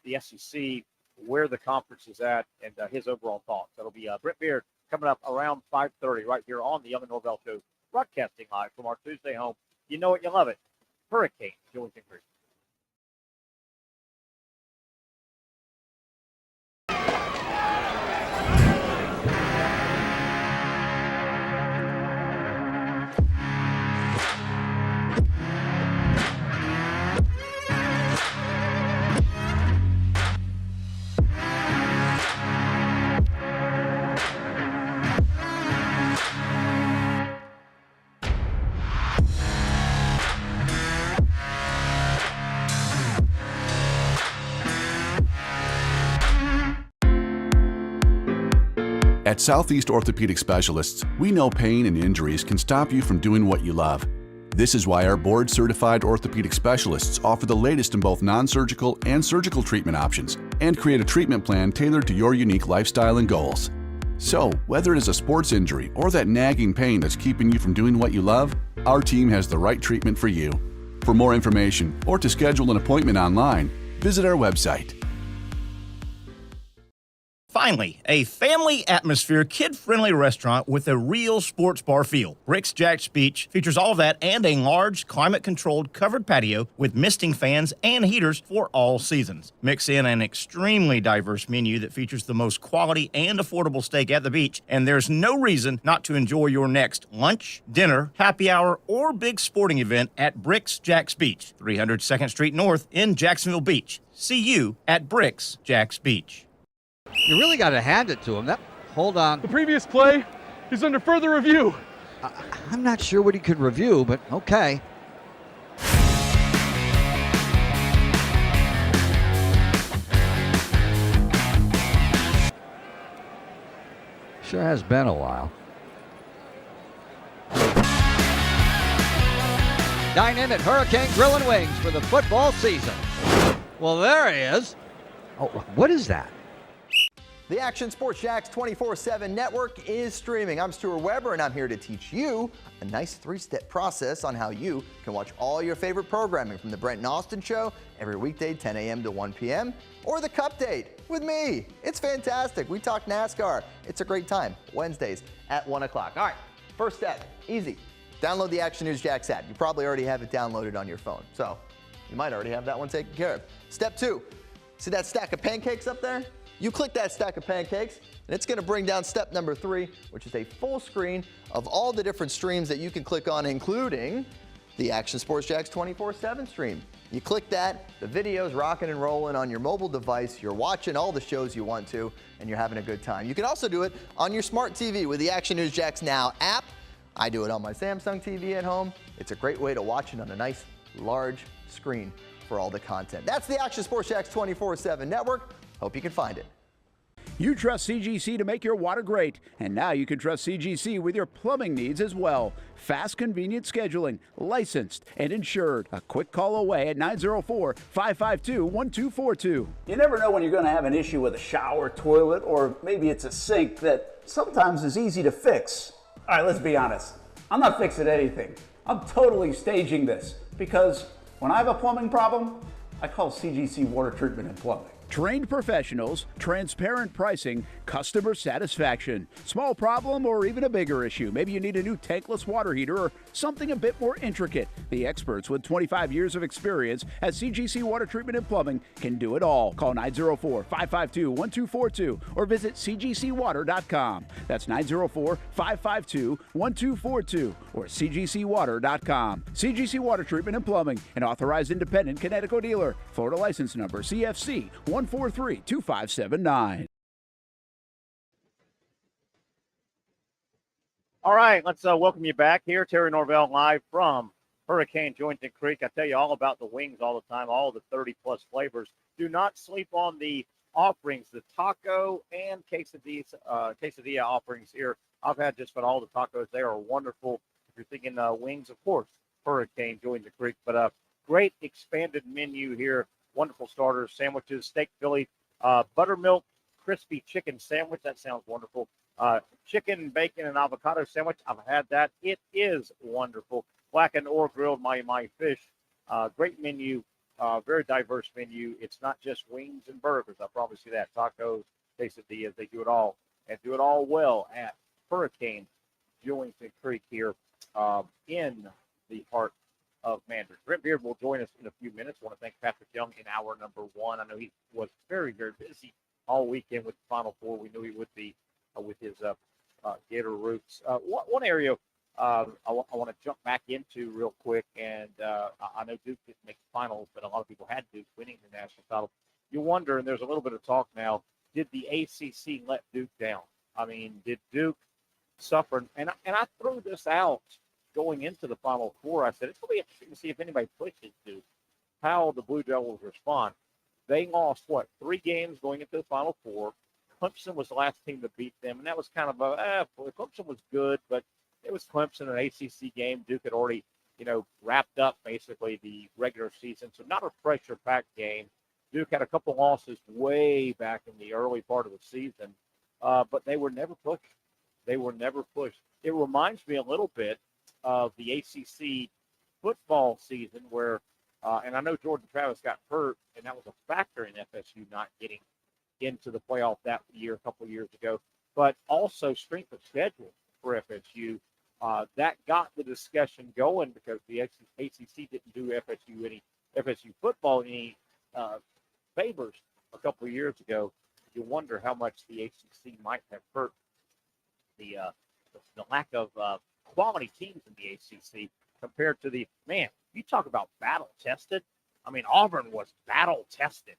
the SEC, where the conference is at, and his overall thoughts. That'll be Brent Beard coming up around 5:30 right here on the Young and Norvelle Show, broadcasting live from our Tuesday home. You know it, you love it. Hurricane Julington Creek. At Southeast Orthopedic Specialists, we know pain and injuries can stop you from doing what you love. This is why our board-certified orthopedic specialists offer the latest in both non-surgical and surgical treatment options and create a treatment plan tailored to your unique lifestyle and goals. So, whether it is a sports injury or that nagging pain that's keeping you from doing what you love, our team has the right treatment for you. For more information or to schedule an appointment online, visit our website. Finally, a family atmosphere, kid-friendly restaurant with a real sports bar feel. Rick's Jack's Beach features all of that and a large, climate-controlled covered patio with misting fans and heaters for all seasons. Mix in an extremely diverse menu that features the most quality and affordable steak at the beach, and there's no reason not to enjoy your next lunch, dinner, happy hour, or big sporting event at Rick's Jack's Beach, 300 2nd Street North in Jacksonville Beach. See you at Rick's Jack's Beach. You really got to hand it to him. Hold on. The previous play is under further review. I'm not sure what he could review, but okay. Sure has been a while. Dine in at Hurricane Grill and Wings for the football season. Well, there he is. Oh, what is that? The Action Sports Jax 24/7 network is streaming. I'm Stuart Weber, and I'm here to teach you a nice 3-step process on how you can watch all your favorite programming from the Brent and Austin Show every weekday 10 a.m. to 1 p.m. or the Cup Date with me. It's fantastic. We talk NASCAR. It's a great time. Wednesdays at 1 o'clock. All right, first step, easy. Download the Action News Jax app. You probably already have it downloaded on your phone, so you might already have that one taken care of. Step 2, see that stack of pancakes up there? You click that stack of pancakes, and it's going to bring down step number 3, which is a full screen of all the different streams that you can click on, including the Action Sports Jax 24/7 stream. You click that, the video's rocking and rolling on your mobile device. You're watching all the shows you want to, and you're having a good time. You can also do it on your smart TV with the Action News Jax Now app. I do it on my Samsung TV at home. It's a great way to watch it on a nice, large screen. for all the content. That's the Action Sports Jacks 24/7 network. Hope you can find it. You trust CGC to make your water great, and now you can trust CGC with your plumbing needs as well. Fast, convenient scheduling, licensed and insured. A quick call away at 904-552-1242. You never know when you're going to have an issue with a shower, toilet, or maybe it's a sink that sometimes is easy to fix. All right, let's be honest. I'm not fixing anything. I'm totally staging this because when I have a plumbing problem, I call CGC Water Treatment and Plumbing. Trained professionals, transparent pricing, customer satisfaction. Small problem or even a bigger issue. Maybe you need a new tankless water heater or something a bit more intricate. The experts with 25 years of experience at CGC Water Treatment and Plumbing can do it all. Call 904-552-1242 or visit cgcwater.com. That's 904-552-1242 or cgcwater.com. CGC Water Treatment and Plumbing, an authorized independent Connecticut dealer. Florida license number CFC 1432579. All right, let's welcome you back here. Terry Norvelle live from Hurricane Julington Creek. I tell you all about the wings all the time, all the 30-plus flavors. Do not sleep on the offerings, the taco and quesadilla offerings here. I've had just about all the tacos. They are wonderful. If you're thinking wings, of course, Hurricane Julington Creek. But great expanded menu here. Wonderful starters, sandwiches, steak Philly, buttermilk, crispy chicken sandwich. That sounds wonderful. Chicken, bacon, and avocado sandwich. I've had that. It is wonderful. Blackened or grilled my fish. Great menu, very diverse menu. It's not just wings and burgers. I promise you that. Tacos, quesadillas, they do it all. And do it all well at Hurricane Julington Creek here in the heart of Mandarin. Brent Beard will join us in a few minutes. I want to thank Patric Young in hour number 1. I know he was very, very busy all weekend with the Final Four. We knew he would be with his Gator roots. One area I want to jump back into real quick, and I know Duke didn't make the finals, but a lot of people had Duke winning the national title. You wonder, and there's a little bit of talk now, did the ACC let Duke down? I mean, did Duke suffer? And I threw this out going into the Final Four. I said, it's going to be interesting to see if anybody pushes Duke, how the Blue Devils respond. They lost, 3 games going into the Final Four. Clemson was the last team to beat them, and that was kind of Clemson was good, but it was Clemson, an ACC game. Duke had already, wrapped up basically the regular season, so not a pressure-packed game. Duke had a couple losses way back in the early part of the season, but they were never pushed. They were never pushed. It reminds me a little bit of the ACC football season where, and I know Jordan Travis got hurt, and that was a factor in FSU not getting into the playoff that year, a couple of years ago, but also strength of schedule for FSU. That got the discussion going because the ACC didn't do FSU football any favors a couple of years ago. You wonder how much the ACC might have hurt the lack of quality teams in the ACC compared to the, man, you talk about battle-tested. I mean, Auburn was battle-tested.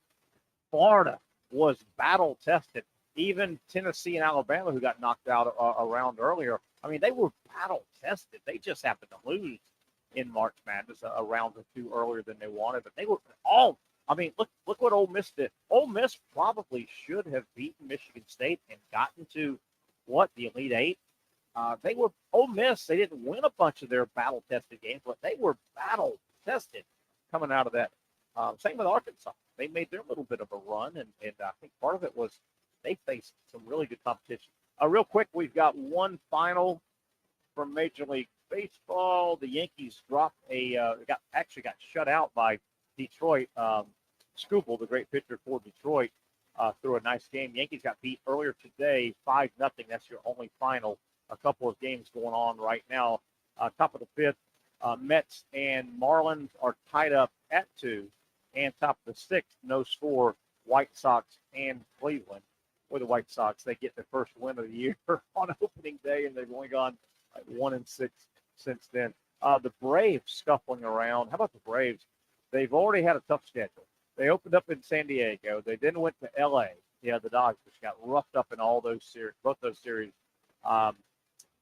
Florida was battle-tested. Even Tennessee and Alabama, who got knocked out around earlier, I mean, they were battle-tested. They just happened to lose in March Madness a round or two earlier than they wanted. But they were all, I mean, look what Ole Miss did. Ole Miss probably should have beaten Michigan State and gotten to, the Elite Eight. They were Ole Miss. They didn't win a bunch of their battle-tested games, but they were battle-tested coming out of that. Same with Arkansas. They made their little bit of a run, and I think part of it was they faced some really good competition. Real quick, we've got one final from Major League Baseball. The Yankees dropped got shut out by Detroit. Skubal, the great pitcher for Detroit, threw a nice game. Yankees got beat earlier today, 5-0. That's your only final. A couple of games going on right now. Top of the 5th, Mets and Marlins are tied up at 2. And top of the 6th, no score, White Sox and Cleveland. For the White Sox, they get their first win of the year on opening day, and they've only gone 1-6 since then. The Braves scuffling around. How about the Braves? They've already had a tough schedule. They opened up in San Diego. They then went to L.A. Yeah, the Dodgers got roughed up in all those series, both those series.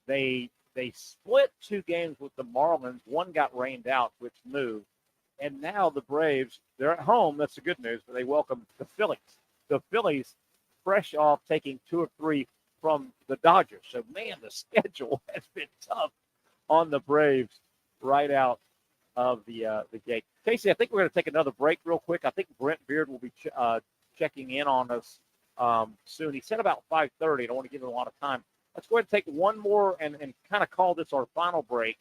They split 2 games with the Marlins. One got rained out, which moved. And now the Braves, they're at home. That's the good news, but they welcome the Phillies. The Phillies, fresh off taking 2 or 3 from the Dodgers. So, man, the schedule has been tough on the Braves right out of the gate. Casey, I think we're going to take another break real quick. I think Brent Beard will be checking in on us soon. He said about 5:30. I don't want to give him a lot of time. Let's go ahead and take one more and kind of call this our final break.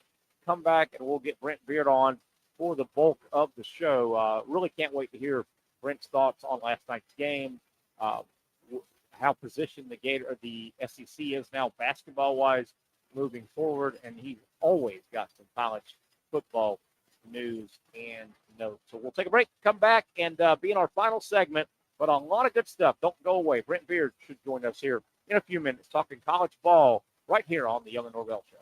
Come back, and we'll get Brent Beard on for the bulk of the show. Really can't wait to hear Brent's thoughts on last night's game, how positioned the SEC is now basketball-wise moving forward, and he's always got some college football news and notes. So we'll take a break, come back, and be in our final segment, but a lot of good stuff. Don't go away. Brent Beard should join us here in a few minutes talking college ball right here on the Young and Norvelle Show.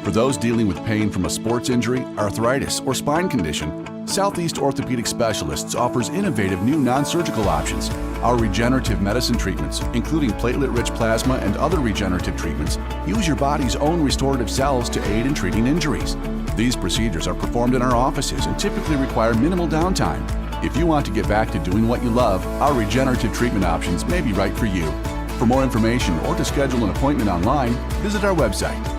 For those dealing with pain from a sports injury, arthritis, or spine condition, Southeast Orthopedic Specialists offers innovative new non-surgical options. Our regenerative medicine treatments, including platelet-rich plasma and other regenerative treatments, use your body's own restorative cells to aid in treating injuries. These procedures are performed in our offices and typically require minimal downtime. If you want to get back to doing what you love, our regenerative treatment options may be right for you. For more information or to schedule an appointment online, visit our website.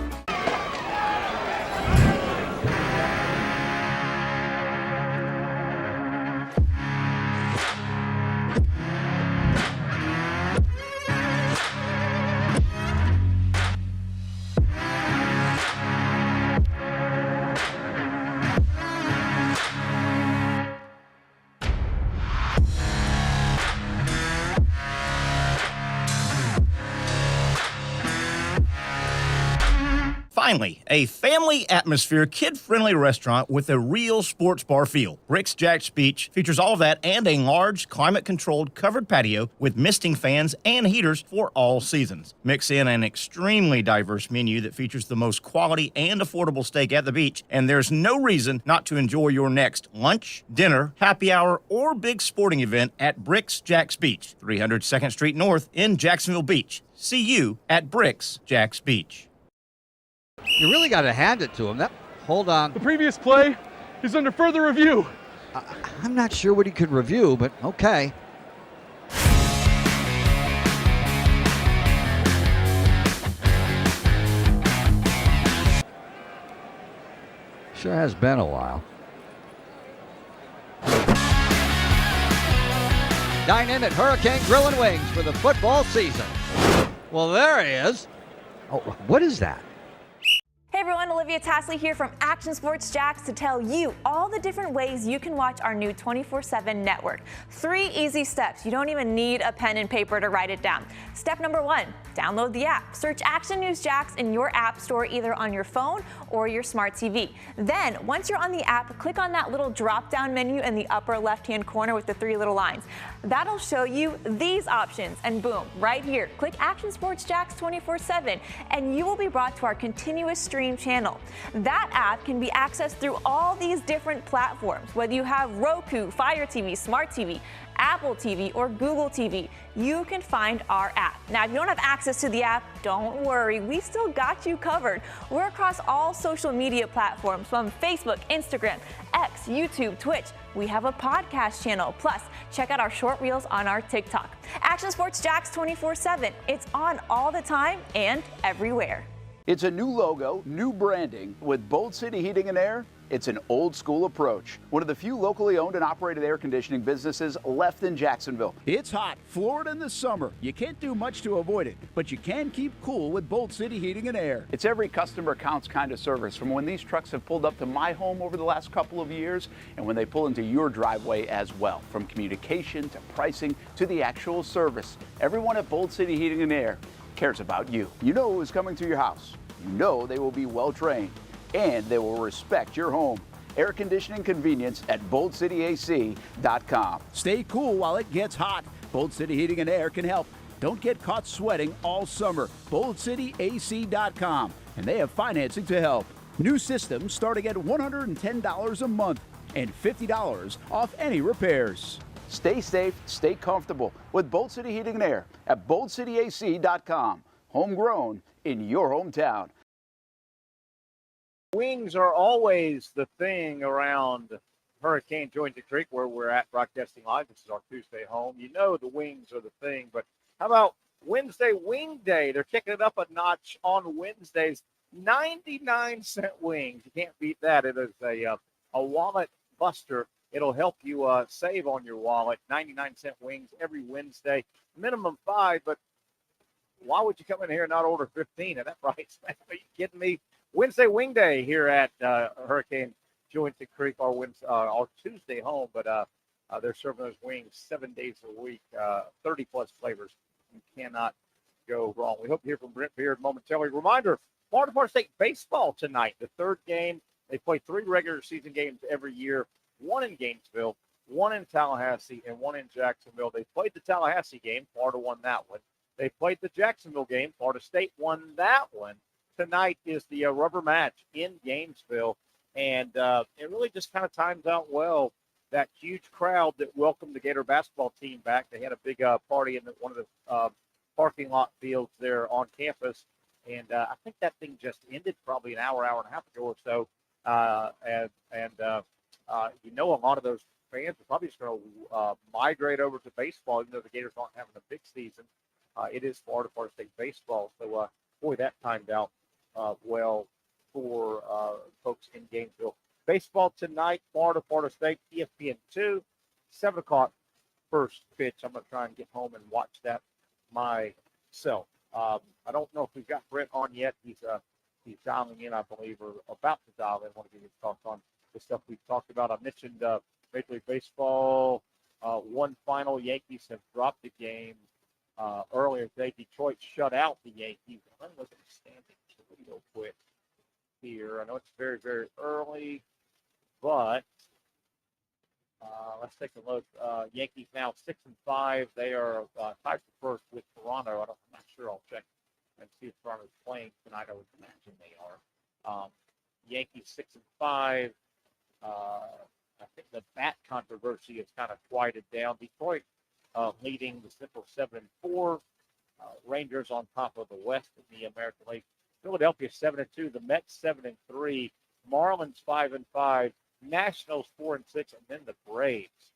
Finally, a family atmosphere, kid-friendly restaurant with a real sports bar feel. Bricks Jack's Beach features all of that and a large, climate-controlled covered patio with misting fans and heaters for all seasons. Mix in an extremely diverse menu that features the most quality and affordable steak at the beach, and there's no reason not to enjoy your next lunch, dinner, happy hour, or big sporting event at Bricks Jack's Beach, 300 2nd Street North in Jacksonville Beach. See you at Bricks Jack's Beach. You really got to hand it to him. Hold on. The previous play is under further review. I'm not sure what he could review, but okay. Sure has been a while. Dynamic Hurricane Grill and Wings for the football season. Well, there he is. Oh, what is that? Hey everyone, Olivia Tasley here from Action Sports Jacks to tell you all the different ways you can watch our new 24/7 network. 3 easy steps. You don't even need a pen and paper to write it down. Step number 1, download the app. Search Action News Jacks in your app store either on your phone or your smart TV. Then, once you're on the app, click on that little drop-down menu in the upper left-hand corner with the 3 little lines. That'll show you these options, and boom, right here, click Action Sports Jacks 24/7, and you will be brought to our continuous stream channel. That app can be accessed through all these different platforms, whether you have Roku, Fire TV, Smart TV, Apple TV, or Google TV. You can find our app. Now, if you don't have access to the app, don't worry, we still got you covered. We're across all social media platforms from Facebook, Instagram, X, YouTube, Twitch. We have a podcast channel. Plus, check out our short reels on our TikTok. Action Sports Jacks 24/7. It's on all the time and everywhere. It's a new logo, new branding. With Bold City Heating and Air, it's an old school approach. One of the few locally owned and operated air conditioning businesses left in Jacksonville. It's hot, Florida in the summer. You can't do much to avoid it, but you can keep cool with Bold City Heating and Air. It's every customer counts kind of service, from when these trucks have pulled up to my home over the last couple of years and when they pull into your driveway as well. From communication to pricing to the actual service, everyone at Bold City Heating and Air cares about you. You know who is coming to your house. You know they will be well trained, and they will respect your home. Air conditioning convenience at BoldCityAC.com. Stay cool while it gets hot. Bold City Heating and Air can help. Don't get caught sweating all summer. BoldCityAC.com, and they have financing to help. New systems starting at $110 a month and $50 off any repairs. Stay safe, stay comfortable with Bold City Heating and Air at BoldCityAC.com. Homegrown in your hometown. Wings are always the thing around Hurricane Julington Creek, where we're at broadcasting live. This is our Tuesday home. You know the wings are the thing, but how about Wednesday Wing Day? They're kicking it up a notch on Wednesdays. 99-cent wings. You can't beat that. It is a wallet buster. It'll help you save on your wallet. 99-cent wings every Wednesday. Minimum 5, but why would you come in here and not order 15 at that price? Are you kidding me? Wednesday Wing Day here at Hurricane Julington Creek, our Tuesday home, but they're serving those wings 7 days a week, 30-plus flavors. You cannot go wrong. We hope to hear from Brent Beard momentarily. Reminder, Florida State baseball tonight, the third game. They play 3 regular season games every year, 1 in Gainesville, 1 in Tallahassee, and 1 in Jacksonville. They played the Tallahassee game. Florida won that one. They played the Jacksonville game. Florida State won that one. Tonight is the rubber match in Gainesville. And it really just kind of times out well. That huge crowd that welcomed the Gator basketball team back. They had a big party in one of the parking lot fields there on campus. And I think that thing just ended probably an hour and a half ago or so. You know, a lot of those fans are probably just going to migrate over to baseball, even though the Gators aren't having a big season. It is Florida State baseball. So, boy, that timed out well for folks in Gainesville. Baseball tonight, Florida State, ESPN 2, 7 o'clock first pitch. I'm going to try and get home and watch that myself. I don't know if we've got Brent on yet. He's dialing in, I believe, or about to dial in. I want to give his thoughts on the stuff we've talked about. I mentioned Major League Baseball, one final. Yankees have dropped the game earlier today. Detroit shut out the Yankees. Let me look at the standings real quick here. I know it's very, very early, but let's take a look. Yankees now 6-5. They are tied for first with Toronto. I'm not sure. I'll check and see if Toronto's playing tonight. I would imagine they are. Yankees 6-5. I think the bat controversy has kind of quieted down. Detroit leading the Central 7-4. Rangers on top of the West in the American League. Philadelphia 7-2. The Mets 7-3. Marlins 5-5. Nationals 4-6, and then the Braves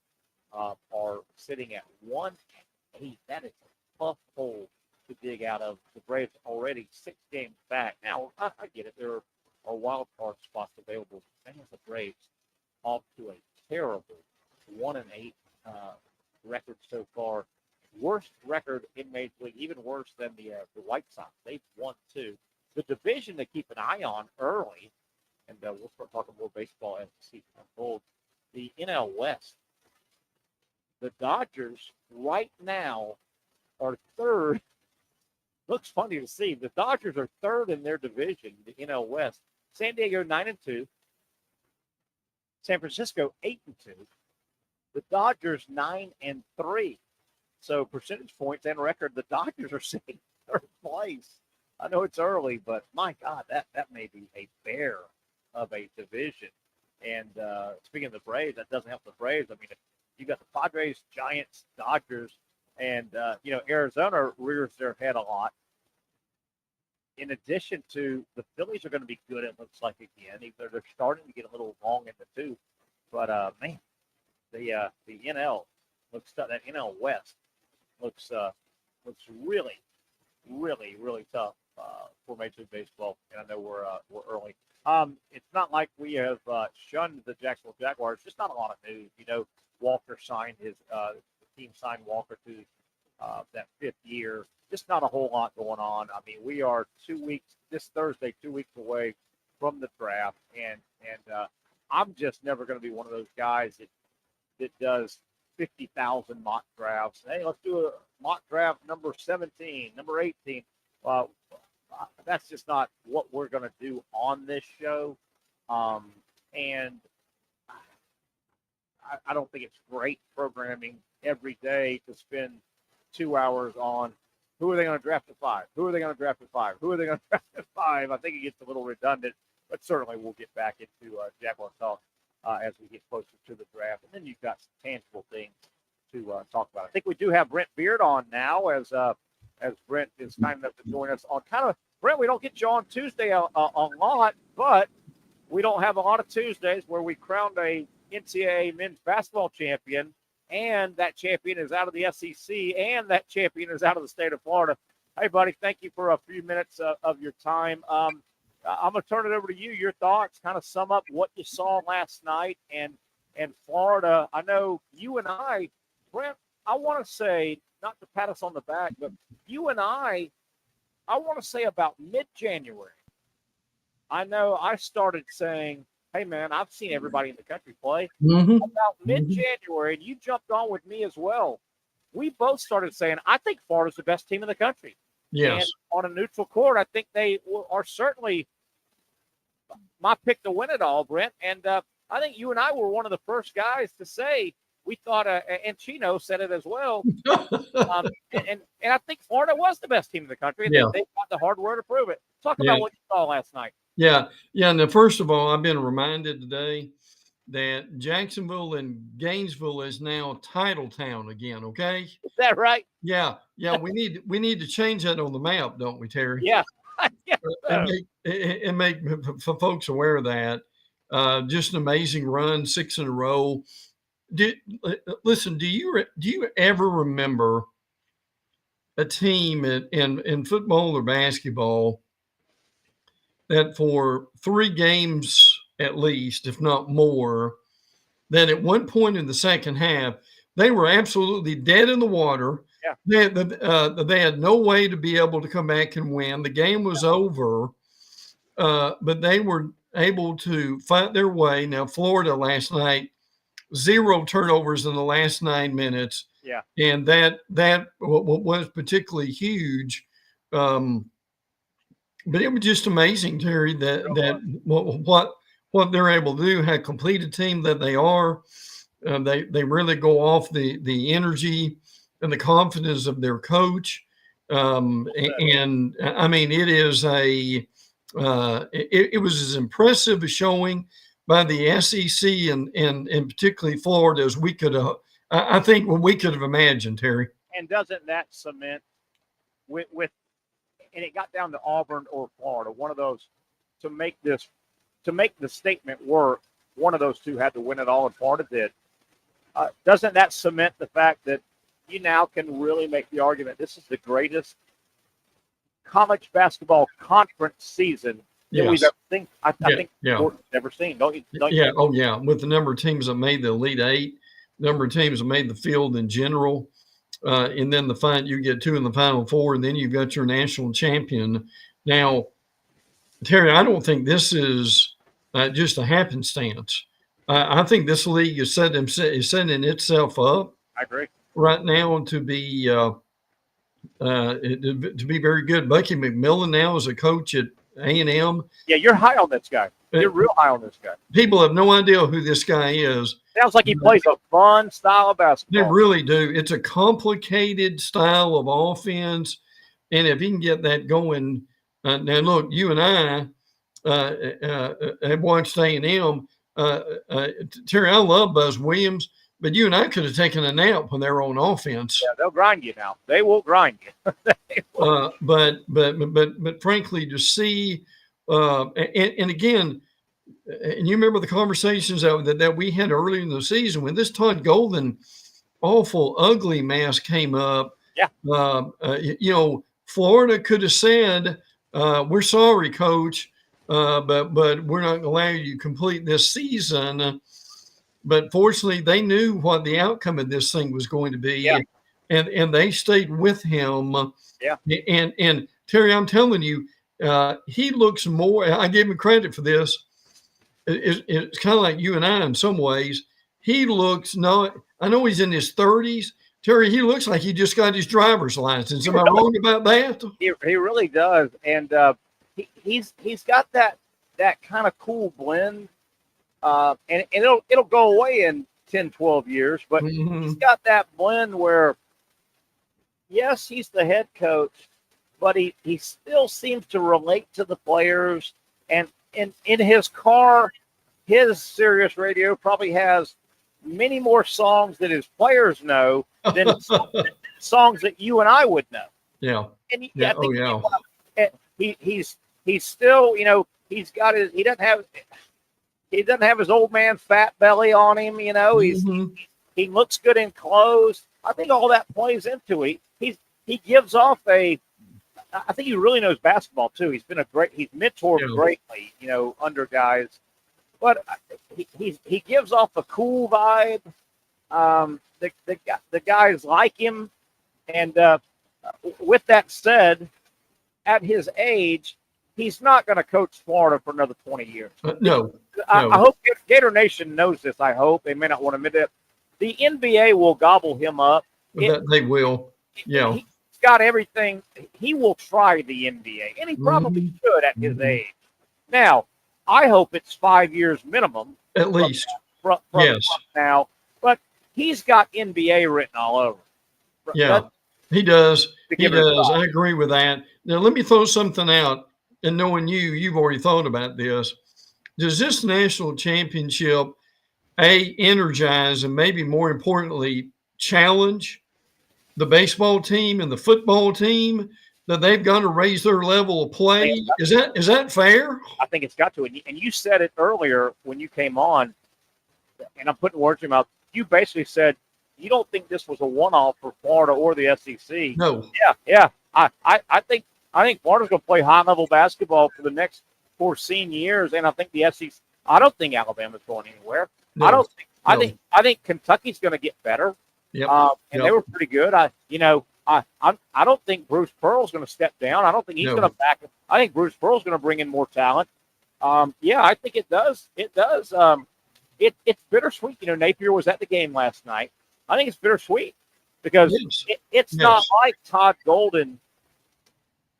are sitting at 1-8. That is a tough hole to dig out of. The Braves already 6 games back. Now I get it; there are wild card spots available. That has the Braves off to a terrible 1-8 record so far. Worst record in Major League, even worse than the White Sox. They've won 2. The division to keep an eye on early. And we'll start talking more baseball as the season unfolds. The NL West, the Dodgers right now are third. Looks funny to see. The Dodgers are third in their division, the NL West. San Diego 9-2. San Francisco 8-2. The Dodgers 9-3. So percentage points and record, the Dodgers are sitting third place. I know it's early, but my God, that may be a bear of a division. And speaking of the Braves, that doesn't help the Braves. I mean, you got the Padres, Giants, Dodgers, and Arizona rears their head a lot. In addition to the Phillies are going to be good, it looks like again. They're starting to get a little long in the tooth. But man, the NL looks that NL West looks really, really, really tough for Major League Baseball. And I know we're early. It's not like we have shunned the Jacksonville Jaguars. Just not a lot of news. You know, Walker signed the team signed Walker to that 5th year. Just not a whole lot going on. I mean, we are 2 weeks, this Thursday, 2 weeks away from the draft. And I'm just never going to be one of those guys that does 50,000 mock drafts. Hey, let's do a mock draft number 17, number 18. That's just not what we're going to do on this show. And I don't think it's great programming every day to spend 2 hours on who are they going to draft at 5? Who are they going to draft at 5? Who are they going to draft at 5? I think it gets a little redundant, but certainly we'll get back into Jaguar talk as we get closer to the draft. And then you've got some tangible things to talk about. I think we do have Brent Beard on now as Brent is kind enough to join us on kind of, Brent, we don't get you on Tuesday a lot, but we don't have a lot of Tuesdays where we crowned a NCAA men's basketball champion, and that champion is out of the SEC, and that champion is out of the state of Florida. Hey, buddy, thank you for a few minutes of your time. I'm going to turn it over to you. Your thoughts, kind of sum up what you saw last night and Florida. I know you and I, Brent, I want to say, not to pat us on the back, but you and I want to say about mid-January, I know I started saying, hey, man, I've seen everybody in the country play. About mid-January, and you jumped on with me as well, we both started saying, I think Florida's the best team in the country. Yes. And on a neutral court, I think they are certainly my pick to win it all, Brent. And I think you and I were one of the first guys to say we thought, and Chino said it as well, and I think Florida was the best team in the country, and they've got the hardware to prove it. Talk about what you saw last night. Yeah. And first of all, I've been reminded today that Jacksonville and Gainesville is now title town again. Okay. Is that right? Yeah. We need to change that on the map, don't we, Terry? Yeah. and make for folks aware of that. Just an amazing run, 6 in a row. Listen, do you ever remember a team in football or basketball that for 3 games at least, if not more, that at one point in the second half, they were absolutely dead in the water. Yeah. They had no way to be able to come back and win. The game was over, but they were able to fight their way. Now, Florida last night, 0 turnovers in the last 9 minutes. Yeah. And that was particularly huge. But it was just amazing, Terry, that what they're able to do, how complete a team that they are. They really go off the energy and the confidence of their coach. And I mean, it is it was as impressive a showing by the SEC and particularly Florida as we could have, I think, what we could have imagined, Terry. And doesn't that cement with and it got down to Auburn or Florida, one of those to make the statement work, one of those two had to win it all, and Florida did. Doesn't that cement the fact that you now can really make the argument this is the greatest college basketball conference season that we've ever seen? I think we've never seen. Don't you? Oh, yeah. With the number of teams that made the Elite Eight, number of teams that made the field in general, and then you get 2 in the Final Four, and then you've got your national champion. Now, Terry, I don't think this is just a happenstance. I think this league is setting itself up. I agree. Right now to be very good. Bucky McMillan now is a coach at A&M. Yeah, you're high on this guy. You're real high on this guy. People have no idea who this guy is. Sounds like he plays a fun style of basketball. They really do. It's a complicated style of offense, and if he can get that going, now look, you and I have watched A&M. Terry, I love Buzz Williams, but you and I could have taken a nap when they were on offense. Yeah, they'll grind you now. They will grind you. But frankly, to see, and again, and you remember the conversations that we had earlier in the season when this Todd Golden awful, ugly mess came up. Yeah. Florida could have said, we're sorry, coach, but we're not going to allow you to complete this season. But fortunately, they knew what the outcome of this thing was going to be, and they stayed with him. Yeah. And Terry, I'm telling you, he looks more. I give him credit for this. It's kind of like you and I in some ways. He looks not. I know he's in his 30s. Terry, he looks like he just got his driver's license. Am I wrong about that? He really does, and he's got that kind of cool blend. And it'll go away in 10, 12 years, but he's got that blend where, yes, he's the head coach, but he still seems to relate to the players. And in his car, his Sirius radio probably has many more songs that his players know than songs that you and I would know. Yeah. And he's still, he's got his, he doesn't have, He doesn't have his old man fat belly on him. You know, he looks good in clothes. I think all that plays into it. He gives off I think he really knows basketball too. He's mentored greatly, you know, under guys. But he gives off a cool vibe. The guys like him, and with that said, at his age, he's not going to coach Florida for another 20 years. No. I hope Gator Nation knows this. I hope they may not want to admit it. The NBA will gobble him up. They will. Yeah. He's got everything. He will try the NBA, and he probably should at his age. Now, I hope it's 5 years minimum. At least. From now. But he's got NBA written all over. Yeah, he does. He does. I agree with that. Now, let me throw something out. And knowing you've already thought about this. Does this national championship, energize and maybe more importantly, challenge the baseball team and the football team that they've got to raise their level of play? Is that fair? I think it's got to. And you said it earlier when you came on, and I'm putting words in your mouth. You basically said you don't think this was a one-off for Florida or the SEC. No. Yeah. I think Florida's going to play high-level basketball for the next foreseen years, and I think the SEC. I don't think Alabama's going anywhere. No. I think Kentucky's going to get better. Yep. They were pretty good. I don't think Bruce Pearl's going to step down. I don't think he's going to back. I think Bruce Pearl's going to bring in more talent. I think it does. It does. It's bittersweet. You know, Napier was at the game last night. I think it's bittersweet because it's not like Todd Golden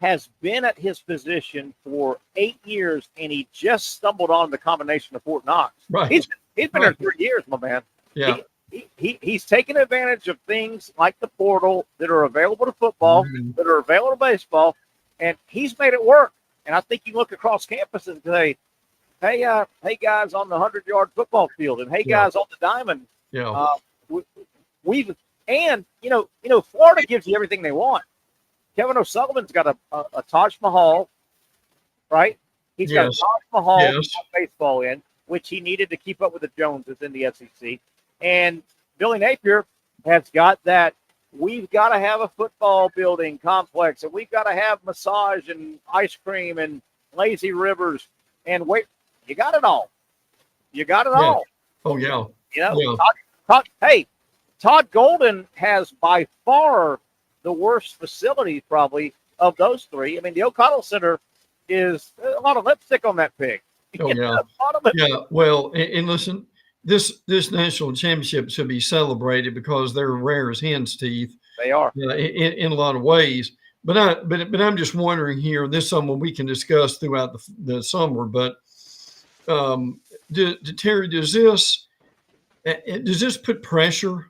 has been at his position for 8 years, and he just stumbled on the combination of Fort Knox. Right. He's been there 3 years, my man. Yeah. He's taken advantage of things like the portal that are available to football, that are available to baseball, and he's made it work. And I think you look across campus and say, hey guys on the 100-yard football field, and hey guys on the diamond. Yeah. Florida gives you everything they want. Kevin O'Sullivan's got a Taj Mahal, right? He's got a Taj Mahal baseball in, which he needed to keep up with the Joneses in the SEC. And Billy Napier has got that. We've got to have a football building complex, and we've got to have massage and ice cream and lazy rivers. And wait, you got it all. You got it all. Oh, yeah. You know, Todd Golden has by far the worst facility probably of those three. I mean, the O'Connell Center is a lot of lipstick on that pig. Oh, yeah. Yeah. Well, and listen, this national championship should be celebrated because they're rare as hen's teeth. They are in a lot of ways. But I'm just wondering here. This is something we can discuss throughout the summer. But Terry, does this put pressure,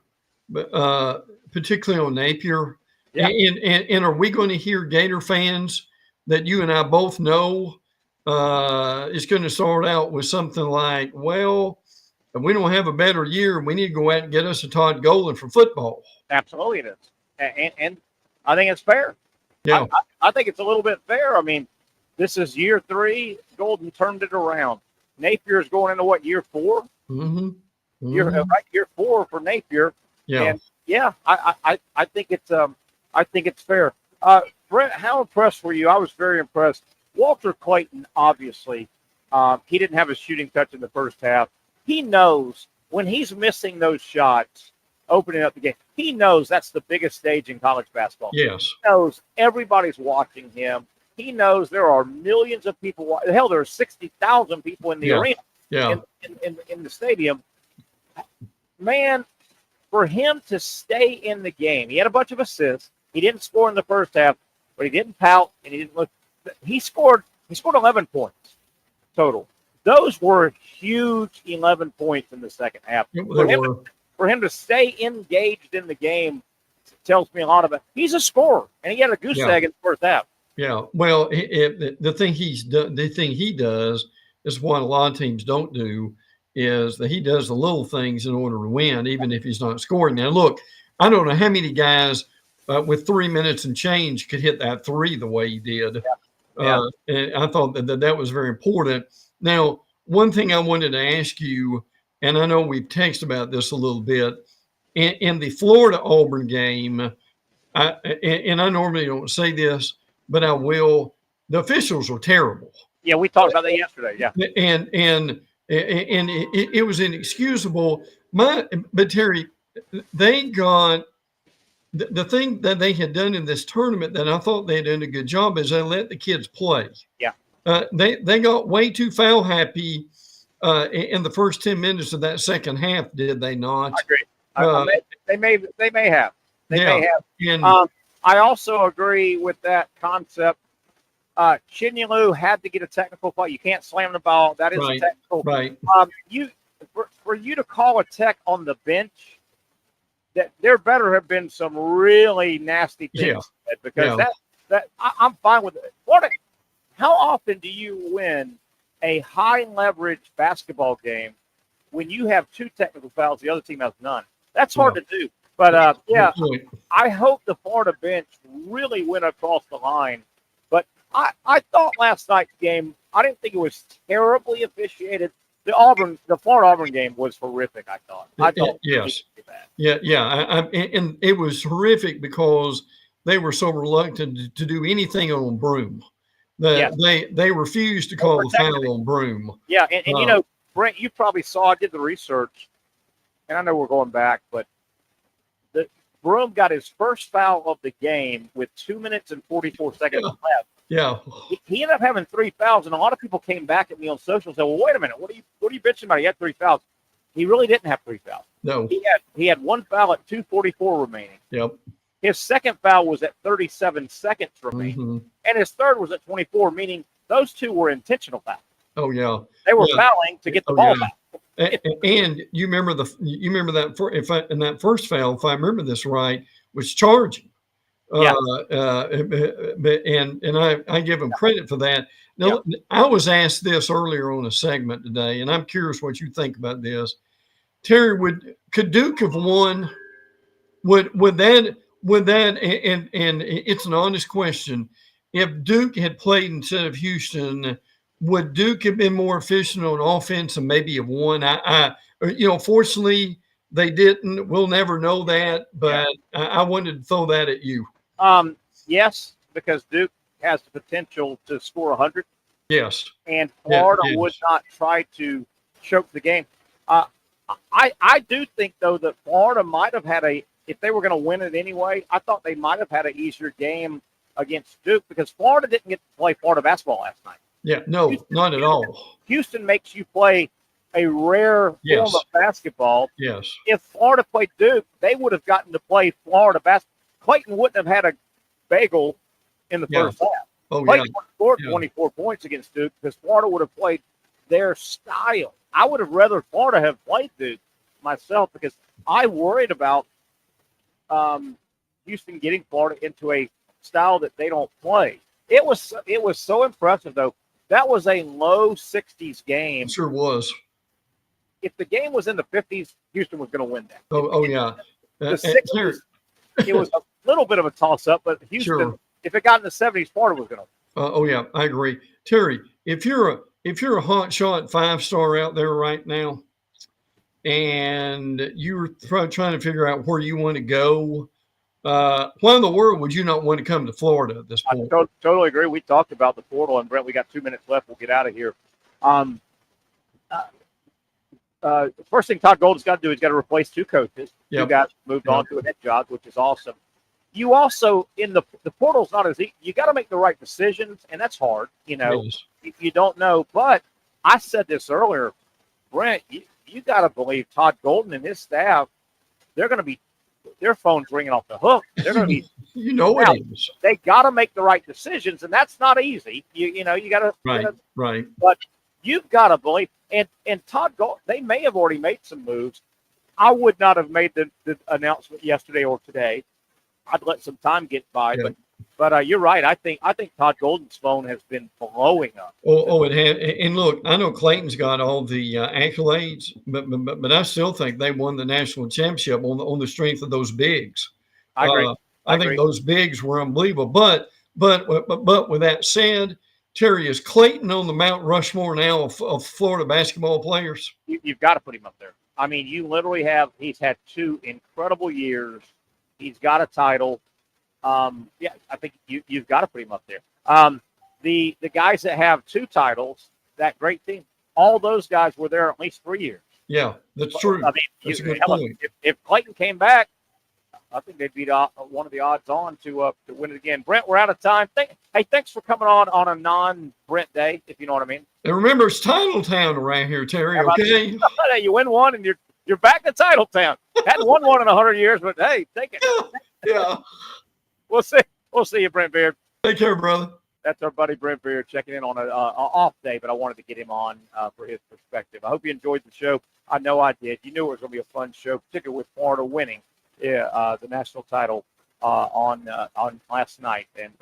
particularly on Napier? Yeah. And are we going to hear Gator fans that you and I both know is going to start out with something like, well, if we don't have a better year, we need to go out and get us a Todd Golden for football? Absolutely it is. And I think it's fair. Yeah. I think it's a little bit fair. I mean, this is year 3. Golden turned it around. Napier is going into what, year 4? Mm-hmm. Year 4 for Napier. Yeah. And I think it's fair. Brett, how impressed were you? I was very impressed. Walter Clayton, obviously, he didn't have a shooting touch in the first half. He knows when he's missing those shots, opening up the game, he knows that's the biggest stage in college basketball. Yes. He knows everybody's watching him. He knows there are millions of people. Hell, there are 60,000 people in the arena, in the stadium. Man, for him to stay in the game, he had a bunch of assists. He didn't score in the first half, but he didn't pout, and he didn't look. He scored 11 points total. Those were huge 11 points in the second half. For him to stay engaged in the game tells me a lot about. He's a scorer, and he had a goose egg in the first half. Yeah. Well, the thing he does is what a lot of teams don't do, is that he does the little things in order to win, even if he's not scoring. Now, look, I don't know how many guys with 3 minutes and change could hit that three the way he did. Yeah. And I thought that was very important. Now, one thing I wanted to ask you, and I know we've texted about this a little bit, in the Florida-Auburn game, and I normally don't say this, but I will, the officials were terrible. Yeah, we talked about that yesterday. Yeah. And it was inexcusable. But Terry, they got the thing that they had done in this tournament that I thought they had done a good job is they let the kids play. Yeah. They got way too foul happy in the first 10 minutes of that second half, did they not? I agree. They may have. They may have. And, I also agree with that concept. Chinyalu had to get a technical foul. You can't slam the ball. That is a technical. Right. For you to call a tech on the bench, that there better have been some really nasty things said, because I'm fine with it. How often do you win a high leverage basketball game when you have 2 technical fouls, the other team has none? That's hard to do. But I hope the Florida bench really went across the line. But I thought last night's game, I didn't think it was terribly officiated. The Florida Auburn game was horrific. I thought. Yes. And it was horrific because they were so reluctant to do anything on Broom. They refused to call the foul on Broom. Yeah, and Brent, you probably saw. I did the research, and I know we're going back, but Broom got his first foul of the game with 2 minutes and 44 seconds left. Yeah. He ended up having 3 fouls, and a lot of people came back at me on social and said, "Well, wait a minute, what are you bitching about? He had 3 fouls." He really didn't have 3 fouls. No. He had 1 foul at 2:44 remaining. Yep. His second foul was at 37 seconds remaining, and his third was at 24, meaning those 2 were intentional fouls. Oh yeah. They were fouling to get the ball back. And you remember that in that first foul, if I remember this right, was charging. And I give him credit for that. Now, I was asked this earlier on a segment today, and I'm curious what you think about this. Terry, could Duke have won? Would that and it's an honest question. If Duke had played instead of Houston, would Duke have been more efficient on offense and maybe have won? Fortunately they didn't. We'll never know that, but I wanted to throw that at you. Yes, because Duke has the potential to score 100. Yes. And Florida would not try to choke the game. I do think, though, that Florida might have had if they were going to win it anyway, I thought they might have had an easier game against Duke because Florida didn't get to play Florida basketball last night. Yeah, no, not at all. Houston makes you play a rare form of basketball. Yes. If Florida played Duke, they would have gotten to play Florida basketball. Clayton wouldn't have had a bagel in the first half. Clayton scored 24 points against Duke because Florida would have played their style. I would have rather Florida have played Duke myself because I worried about Houston getting Florida into a style that they don't play. It was so impressive, though. That was a low 60s game. It sure was. If the game was in the 50s, Houston was going to win that. The 60s, it was a little bit of a toss-up, but Houston, if it got in the 70s, Florida was going to. I agree. Terry, if you're a hot shot 5-star out there right now, and you're trying to figure out where you want to go, why in the world would you not want to come to Florida at this point? I totally agree. We talked about the portal, and Brent, we got 2 minutes left. We'll get out of here. First thing Todd Golden's got to do is got to replace 2 coaches. 2 guys moved on to a head job, which is awesome. You also, in the portal's not as easy. You got to make the right decisions, and that's hard. If you don't know. But I said this earlier, Brent, you got to believe Todd Golden and his staff, they're going to be, their phone's ringing off the hook. They're going to be, it is. They got to make the right decisions, and that's not easy. You got to, right. But you've got to believe, and Todd Golden, they may have already made some moves. I would not have made the announcement yesterday or today. I'd let some time get by, but you're right. I think Todd Golden's phone has been blowing up. It had. And look, I know Clayton's got all the accolades, but I still think they won the national championship on the strength of those bigs. I agree. I think those bigs were unbelievable. But with that said, Terry, is Clayton on the Mount Rushmore now of Florida basketball players? You've got to put him up there. I mean, you literally he's had 2 incredible years. He's got a title. Yeah, I think you've got to put him up there. The guys that have 2 titles, that great team, all those guys were there at least 3 years. Yeah, that's true. I mean, that's a good point. If Clayton came back, I think they'd be one of the odds on to win it again. Brent, we're out of time. Hey, thanks for coming on a non-Brent day, if you know what I mean. And remember, it's Title Town around here, Terry. Okay. You win one, and you're back to Title Town. Hadn't won one in 100 years, but hey, take it. Yeah. We'll see you, Brent Beard. Take care, brother. That's our buddy Brent Beard checking in on an off day, but I wanted to get him on for his perspective. I hope you enjoyed the show. I know I did. You knew it was going to be a fun show, particularly with Florida winning the national title on last night, and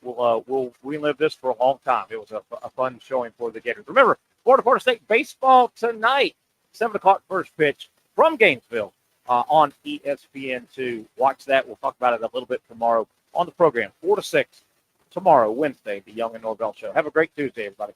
we'll relive this for a long time. It was a fun showing for the Gators. Remember, Florida State baseball tonight, 7 o'clock first pitch from Gainesville on ESPN2. Watch that. We'll talk about it a little bit tomorrow on the program, 4 to 6 tomorrow, Wednesday, the Young and Norvelle Show. Have a great Tuesday, everybody.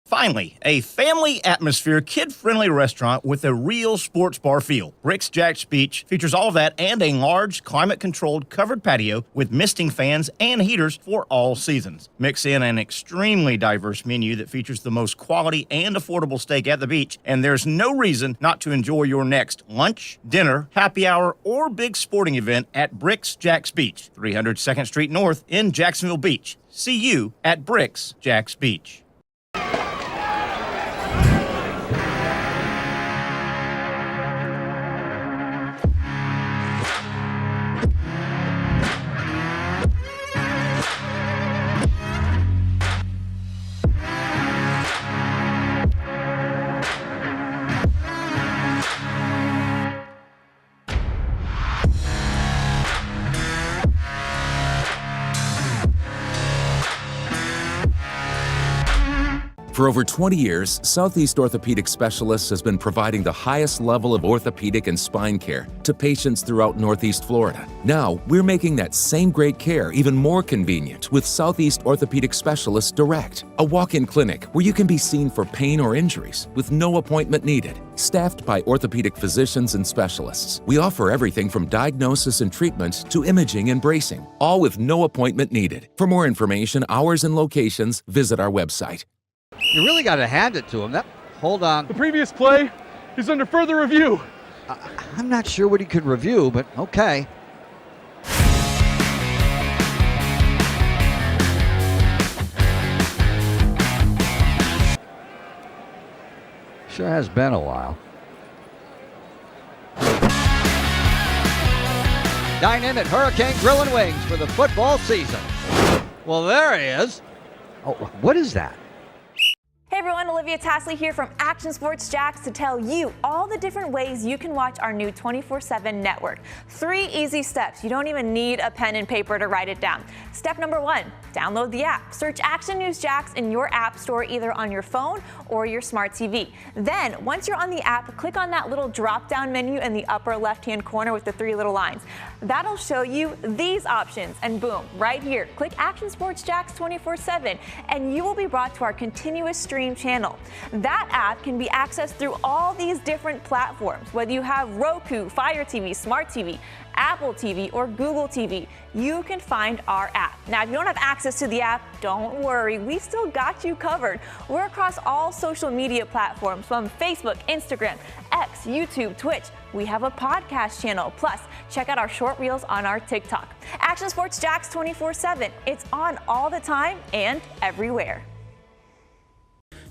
Finally, a family atmosphere, kid-friendly restaurant with a real sports bar feel. Bricks Jack's Beach features all of that and a large, climate-controlled covered patio with misting fans and heaters for all seasons. Mix in an extremely diverse menu that features the most quality and affordable steak at the beach, and there's no reason not to enjoy your next lunch, dinner, happy hour, or big sporting event at Bricks Jack's Beach, 300 2nd Street North in Jacksonville Beach. See you at Bricks Jack's Beach. For over 20 years, Southeast Orthopedic Specialists has been providing the highest level of orthopedic and spine care to patients throughout Northeast Florida. Now, we're making that same great care even more convenient with Southeast Orthopedic Specialists Direct, a walk-in clinic where you can be seen for pain or injuries with no appointment needed. Staffed by orthopedic physicians and specialists, we offer everything from diagnosis and treatment to imaging and bracing, all with no appointment needed. For more information, hours, and locations, visit our website. You really got to hand it to him. Hold on. The previous play is under further review. I'm not sure what he could review, but okay. Sure has been a while. Dine in at Hurricane Grill and Wings for the football season. Well, there he is. Oh, what is that? Hey everyone, Olivia Tasley here from Action Sports Jacks to tell you all the different ways you can watch our new 24/7 network. 3 easy steps. You don't even need a pen and paper to write it down. Step number 1, download the app. Search Action News Jacks in your app store either on your phone or your smart TV. Then, once you're on the app, click on that little drop-down menu in the upper left-hand corner with the 3 little lines. That'll show you these options, and boom, right here, click Action Sports Jacks 24/7, and you will be brought to our continuous stream channel. That app can be accessed through all these different platforms, whether you have Roku, Fire TV, Smart TV, Apple TV, or Google TV. You can find our app. Now, if you don't have access to the app, don't worry, we still got you covered. We're across all social media platforms from Facebook, Instagram, X, YouTube, Twitch. We have a podcast channel. Plus, check out our short reels on our TikTok. Action Sports Jacks 24/7. It's on all the time and everywhere.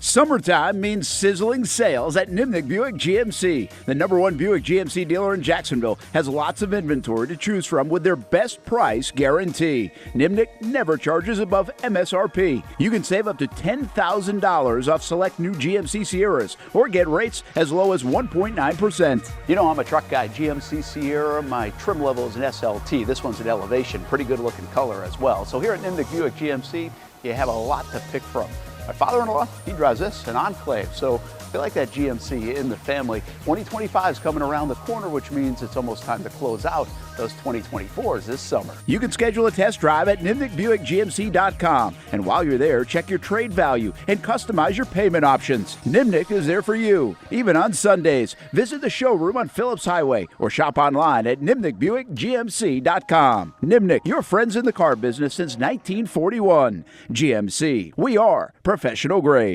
Summertime means sizzling sales at Nimnik Buick GMC. The #1 Buick GMC dealer in Jacksonville has lots of inventory to choose from with their best price guarantee. Nimnik never charges above MSRP. You can save up to $10,000 off select new GMC Sierras or get rates as low as 1.9%. You know, I'm a truck guy. GMC Sierra, my trim level is an SLT. This one's an Elevation. Pretty good looking color as well. So here at Nimnik Buick GMC, you have a lot to pick from. My father-in-law, he drives this, an Enclave. So feel like that GMC in the family. 2025 is coming around the corner, which means it's almost time to close out those 2024s this summer. You can schedule a test drive at NimnickBuickGMC.com. And while you're there, check your trade value and customize your payment options. Nimnick is there for you, even on Sundays. Visit the showroom on Phillips Highway or shop online at NimnickBuickGMC.com. Nimnick, your friends in the car business since 1941. GMC, we are professional grade.